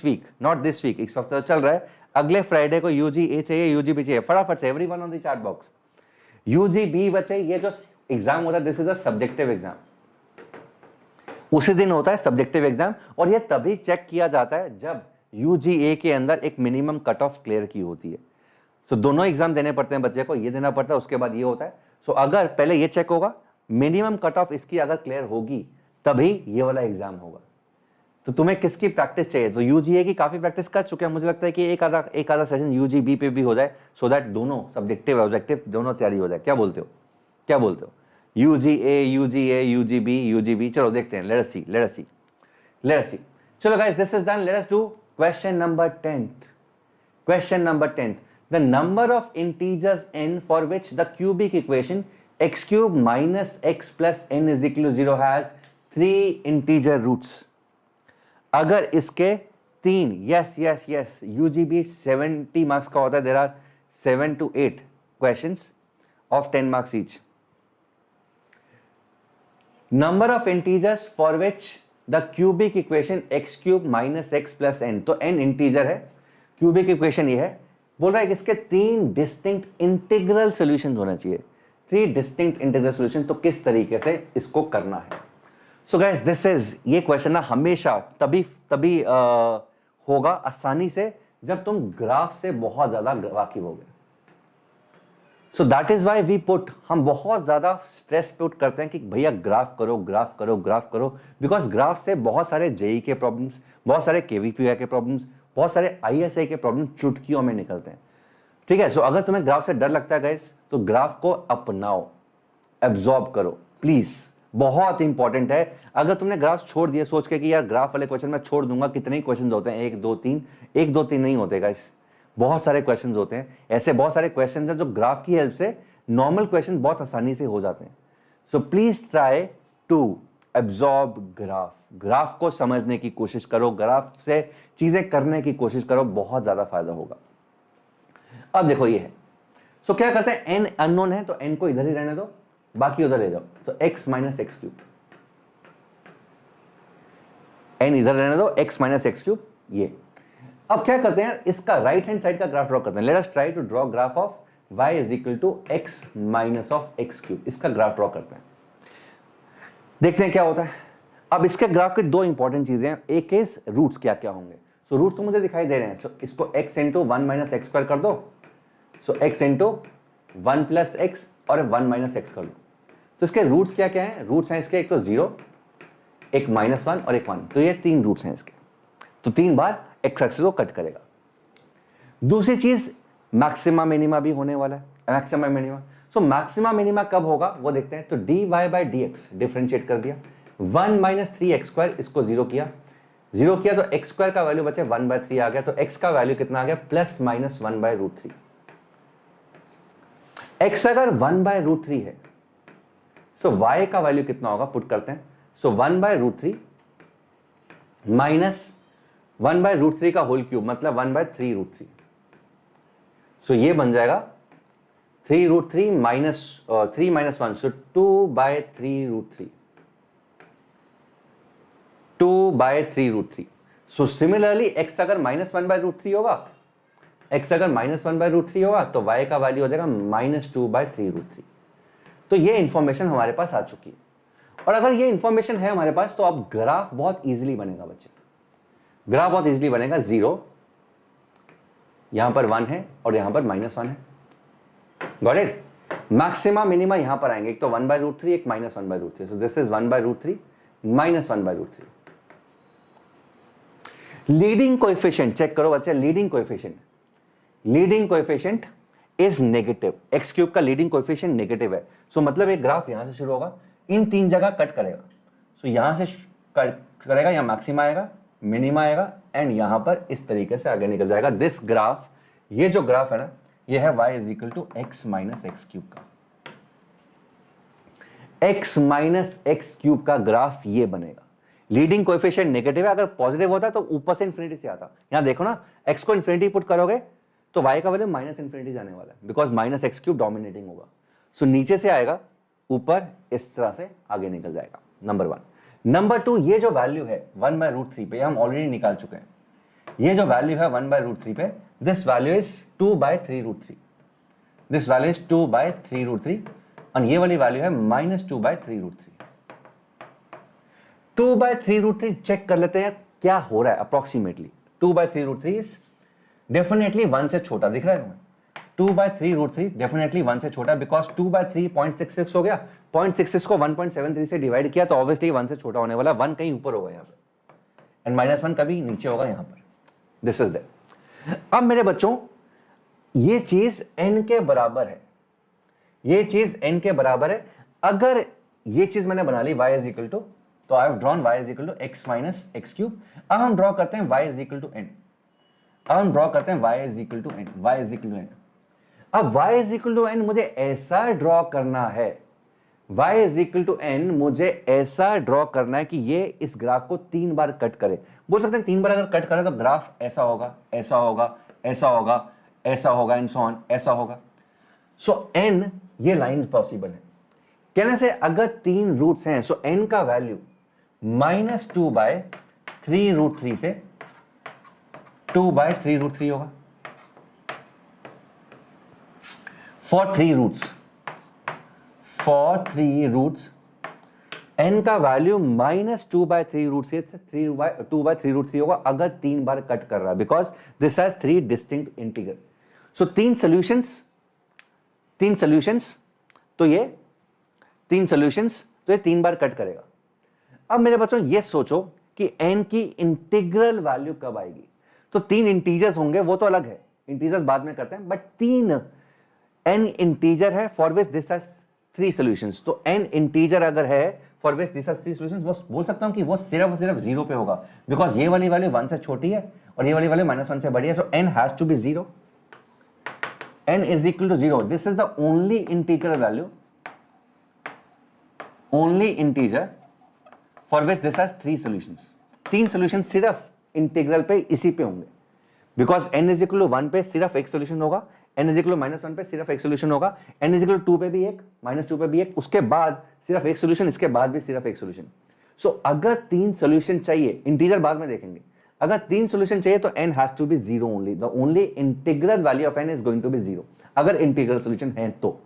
week, not this week, इस हफ्ते तो चल रहा है, अगले फ्राइडे को UGA चाहिए, UGB चाहिए? फटाफट से everyone on the chat box. UGB बच्चे, ये जो एग्जाम होता है this is a subjective exam, उसी दिन होता है सब्जेक्टिव एग्जाम, और ये तभी चेक किया जाता है जब UGA के अंदर एक मिनिमम कट ऑफ क्लियर की होती है। सो दोनों एग्जाम देने पड़ते हैं बच्चे को, ये देना पड़ता है, उसके बाद ये होता है। सो अगर पहले ये चेक होगा, मिनिमम कट ऑफ इसकी अगर क्लियर होगी तभी ये वाला एग्जाम होगा। तो तुम्हें किसकी प्रैक्टिस चाहिए? तो UGA की काफी प्रैक्टिस कर चुके हैं, मुझे लगता है कि एक आधा सेशन UGB पे भी हो जाए, सो दैट दोनों सब्जेक्टिव ऑब्जेक्टिव दोनों तैयारी हो जाए। क्या बोलते हो? UGA, UGB, चलो देखते हैं, लेट अस सी। चलो guys, this is done, let us do question number 10th। The number of integers n for which the cubic equation x cube minus x plus n is equal to 0 has 3 integer roots, अगर इसके 3, yes yes yes, UGB 70 marks का होता है, there are 7 to 8 questions of 10 marks each. Number of integers for which the cubic equation x cube minus x plus n, तो n integer है, cubic equation ये है, बोल रहा है कि इसके 3 डिस्टिंक्ट इंटीग्रल सॉल्यूशंस होना चाहिए, 3 डिस्टिंक्ट इंटीग्रल सॉल्यूशन. तो किस तरीके से इसको करना है? सो गाइस दिस इज, ये क्वेश्चन ना हमेशा तभी होगा आसानी से जब तुम ग्राफ से बहुत ज्यादा वाकिफ होगे. So that is why we put, हम बहुत ज्यादा स्ट्रेस पुट करते हैं कि भैया ग्राफ करो ग्राफ करो ग्राफ करो, बिकॉज ग्राफ से बहुत सारे जेई के प्रॉब्लम्स, बहुत सारे केवीपीआई के प्रॉब्लम्स, बहुत सारे आईएसआई के प्रॉब्लम्स चुटकियों में निकलते हैं. ठीक है, सो अगर तुम्हें ग्राफ से डर लगता है गाइस, तो ग्राफ को अपनाओ, एब्जॉर्ब करो प्लीज, बहुत इंपॉर्टेंट है. अगर तुमने ग्राफ छोड़ दिया सोच के कि यार ग्राफ वाले क्वेश्चन मैं छोड़ दूंगा, कितने ही क्वेश्चन होते हैं, 1 2 3, 1 2 3 नहीं होते गाइस, बहुत सारे क्वेश्चंस होते हैं. ऐसे बहुत सारे क्वेश्चंस हैं जो ग्राफ की हेल्प से नॉर्मल क्वेश्चन बहुत आसानी से हो जाते हैं. So please try to absorb graph, graph को समझने की कोशिश करो, ग्राफ से चीजें करने की कोशिश करो, बहुत ज्यादा फायदा होगा. अब देखो ये है, सो क्या करते हैं, n अननोन है तो n को इधर ही रहने दो, बाकी उधर ले जाओ. सो x minus x cube, n इधर रहने दो, x माइनस एक्स क्यूब. ये अब क्या करते हैं, इसका राइट हैंड साइड का ग्राफ ड्रॉ करते हैं. Let us try to draw graph of y is equal to x minus of x cube. इसका ग्राफ ड्रॉ करते हैं, देखते हैं क्या होता है. अब इसके ग्राफ के 2 इंपॉर्टेंट चीजें हैं, एक इज रूट्स क्या क्या होंगे. सो रूट्स तो मुझे दिखाई दे रहे हैं, सो इसको x into 1 minus x square कर दो. सो x इंटू 1 प्लस एक्स और 1 माइनस एक्स कर लो. तो इसके रूट्स क्या क्या हैं, रूट्स हैं इसके एक तो 0, एक -1 और एक 1, तो ये 3 रूट्स हैं इसके. तो 3 बार एक्स एक्सिस को कट करेगा. दूसरी चीज मैक्सिमा मिनिमा भी होने वाला है, मैक्सिमा मिनिमा. सो मैक्सिमा मिनिमा कब होगा वो देखते हैं. तो dy by D x differentiate कर दिया, 1 माइनस 3 एक्स स्क्वायर, इसको 0 किया तो एक्स स्क्वायर का वैल्यू बचे 1/3 आ गया. तो x का वैल्यू कितना आ गया, प्लस माइनस 1/√3. x अगर 1/√3 है, सो y का वैल्यू कितना होगा, पुट करते हैं. सो 1/√3 माइनस 1/√3 का होल क्यूब, मतलब 1/3√3. सो ये बन जाएगा 3√3 माइनस 3 माइनस 1, सो 2/3√3, 2/3√3. सो सिमिलरली x अगर -1/√3 होगा, x अगर -1/√3 होगा तो y का वैल्यू हो जाएगा -2/3√3. तो ये इंफॉर्मेशन हमारे पास आ चुकी है. और अगर ये इंफॉर्मेशन है हमारे पास, तो अब ग्राफ बहुत इजीली बनेगा बच्चे, ग्राफ बहुत इजीली बनेगा. 0 यहां पर 1 है और यहां पर -1 है. Got it. मैक्सिमा मिनिमा यहां पर आएंगे, एक तो 1/√3, एक -1/√3. So this is 1/√3 minus 1/√3. Leading coefficient check करो बच्चे, leading coefficient is negative. X cube का लीडिंग कोएफिशिएंट नेगेटिव है. सो मतलब एक ग्राफ यहां से शुरू होगा, इन 3 जगह कट करेगा. सो यहां से कट करेगा, यहां मैक्सिमा आएगा, मिनिमा आएगा, एंड यहां पर इस तरीके से आगे निकल जाएगा. दिस ग्राफ, ये जो ग्राफ है ना, ये है y is equal to x minus x cube का. x माइनस एक्स क्यूब का ग्राफ ये बनेगा. लीडिंग कोएफिशिएंट नेगेटिव है, अगर पॉजिटिव होता तो ऊपर से इंफिनिटी से आता. यहां देखो ना, x को इंफिनिटी पुट करोगे तो y का वैल्यू माइनस इंफिनिटी जाने वाला है, because minus x cube dominating होगा. सो नीचे से आएगा, ऊपर इस तरह से आगे निकल जाएगा. नंबर 1. नंबर 2, ये जो वैल्यू है 1/√3 पे, हम ऑलरेडी निकाल चुके हैं. ये जो वैल्यू है 1/√3 पे, this value is 2/3√3. This value is 2/3√3 और ये वाली वैल्यू है -2/3√3. 2/3√3 चेक कर लेते हैं क्या हो रहा है अप्रोक्सीमेटली. 2/3√3 इज डेफिनेटली 1 से छोटा, दिख रहा है तुम्हें. 2/3√3 डेफिनेटली 1 से छोटा, बिकॉज 2/3 0.66 हो गया. 0.66 को 1.73 से डिवाइड किया तो ऑब्वियसली 1 से छोटा होने वाला. 1 कहीं ऊपर होगा यहाँ पे, एंड -1 कभी नीचे होगा यहाँ पर. This is that. अब मेरे बच्चों, ये चीज n के बराबर है, ये चीज n के बराबर है. अगर ये चीज मैंने बना ली y इज इक्वल टू, तो I have drawn y is equal to x minus x cube. अब हम ड्रॉ करते हैं y is equal to n. अब हम ड्रॉ करते हैं y is equal to n, y is equal to n. अब y is equal to n मुझे ऐसा ड्रॉ करना है y is equal to n, मुझे ऐसा ड्रॉ करना है कि ये इस ग्राफ को 3 बार कट करे। बोल सकते हैं 3 बार अगर कट करे तो ग्राफ ऐसा होगा, ऐसा होगा, ऐसा होगा, ऐसा होगा एंड सो ऑन, ऐसा होगा। सो n ये लाइंस पॉसिबल है। कहने से अगर 3 रूट्स हैं सो n का वैल्यू -2/3√3 से 2/3√3 होगा फॉर 3 रूट्स। n का वैल्यू -2/3√3 से 2/3√3 होगा अगर 3 बार कट कर रहा है, because this has 3 distinct integral. So 3 solutions तो ये 3 बार कट करेगा। अब मेरे बच्चों ये सोचो कि n की इंटीग्रल वैल्यू कब आएगी। तो 3 इंटीजर्स होंगे, वो तो अलग है, इंटीजर्स बाद में करते हैं, बट 3 n इंटीजर है for which this has 3 solutions. तो n इंटीजर अगर है for which this has 3 solutions, वो बोल सकता हूं कि वो सिर्फ और सिर्फ 0 पे होगा, बिकॉज ये वाली वैल्यू 1 से छोटी है और ये वाली वैल्यू -1 से बड़ी है। So n has to be 0, n is equal to 0। This is the only integral value, only integer for which this has 3 solutions. 3 solution सिर्फ इंटीग्रल पे इसी पे होंगे, because n is equal to 1 पे सिर्फ एक सॉल्यूशन होगा, n इज इक्वल टू -1 पे सिर्फ एक सॉल्यूशन होगा, n इज इक्वल टू 2 पे भी एक, -2 पे भी एक, उसके बाद सिर्फ एक सॉल्यूशन, इसके बाद भी सिर्फ एक सॉल्यूशन। सो अगर 3 सॉल्यूशन चाहिए, इंटीजर बाद में देखेंगे, अगर 3 सॉल्यूशन चाहिए तो n has to be 0 only. The only integral value of n is going to be 0 अगर इंटीग्रल सॉल्यूशन है तो।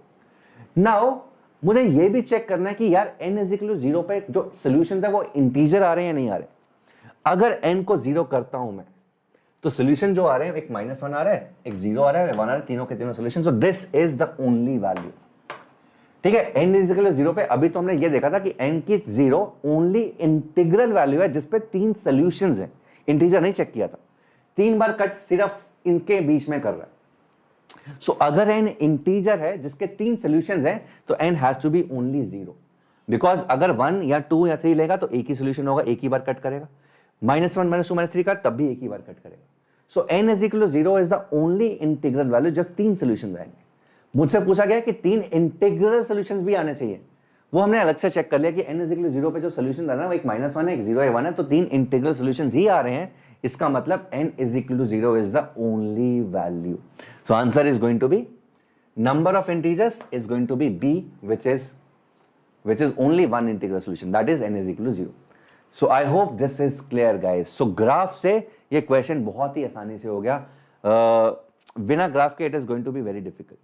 नाउ मुझे ये भी चेक करना है कि यार n इज इक्वल टू 0 पे जो सॉल्यूशंस है वो इंटीजर आ रहे हैं या नहीं आ रहे। अगर n को 0 करता हूं मैं तो सॉल्यूशन जो आ रहे हैं, एक -1 आ रहा है, एक 0 आ रहा है, 1 आ रहा है, तीनों के तीनों solution. So this is the only value. ठीक है, n इज इक्वल टू 0 पे अभी तो हमने ये देखा था कि n की 0 ओनली इंटीग्रल वैल्यू है जिसपे 3 सॉल्यूशंस हैं, इंटीजर नहीं चेक किया था। 3 बार कट सिर्फ इनके बीच में कर रहा है। सो अगर n इंटीजर है जिसके 3 सॉल्यूशंस हैं तो n has to be only 0, because अगर 1 या 2 या 3 लेगा तो एक ही सॉल्यूशन होगा, एक ही बार कट करेगा। -1 -2 -3 का तब भी एक ही बार कट करेगा। So n is equal to 0 is the only integral value जब 3 सॉल्यूशंस आएंगे। मुझसे पूछा गया कि 3 इंटीग्रल सॉल्यूशंस भी आने चाहिए, वो हमने अलग से चेक कर लिया कि n इज इक्वल टू 0 पे जो सॉल्यूशन आ रहा है वो एक -1 है, एक 0 है, 1 है, तो 3 इंटीग्रल सॉल्यूशंस ही आ रहे हैं। इसका मतलब n is equal to 0 is the only value. So answer is going to be number of integers is going to be b, which is only one integral solution, that is n is equal to 0. So I hope this is clear guys. So graph से ये question बहुत ही आसानी से हो गया, बिना graph के it is going to be very difficult.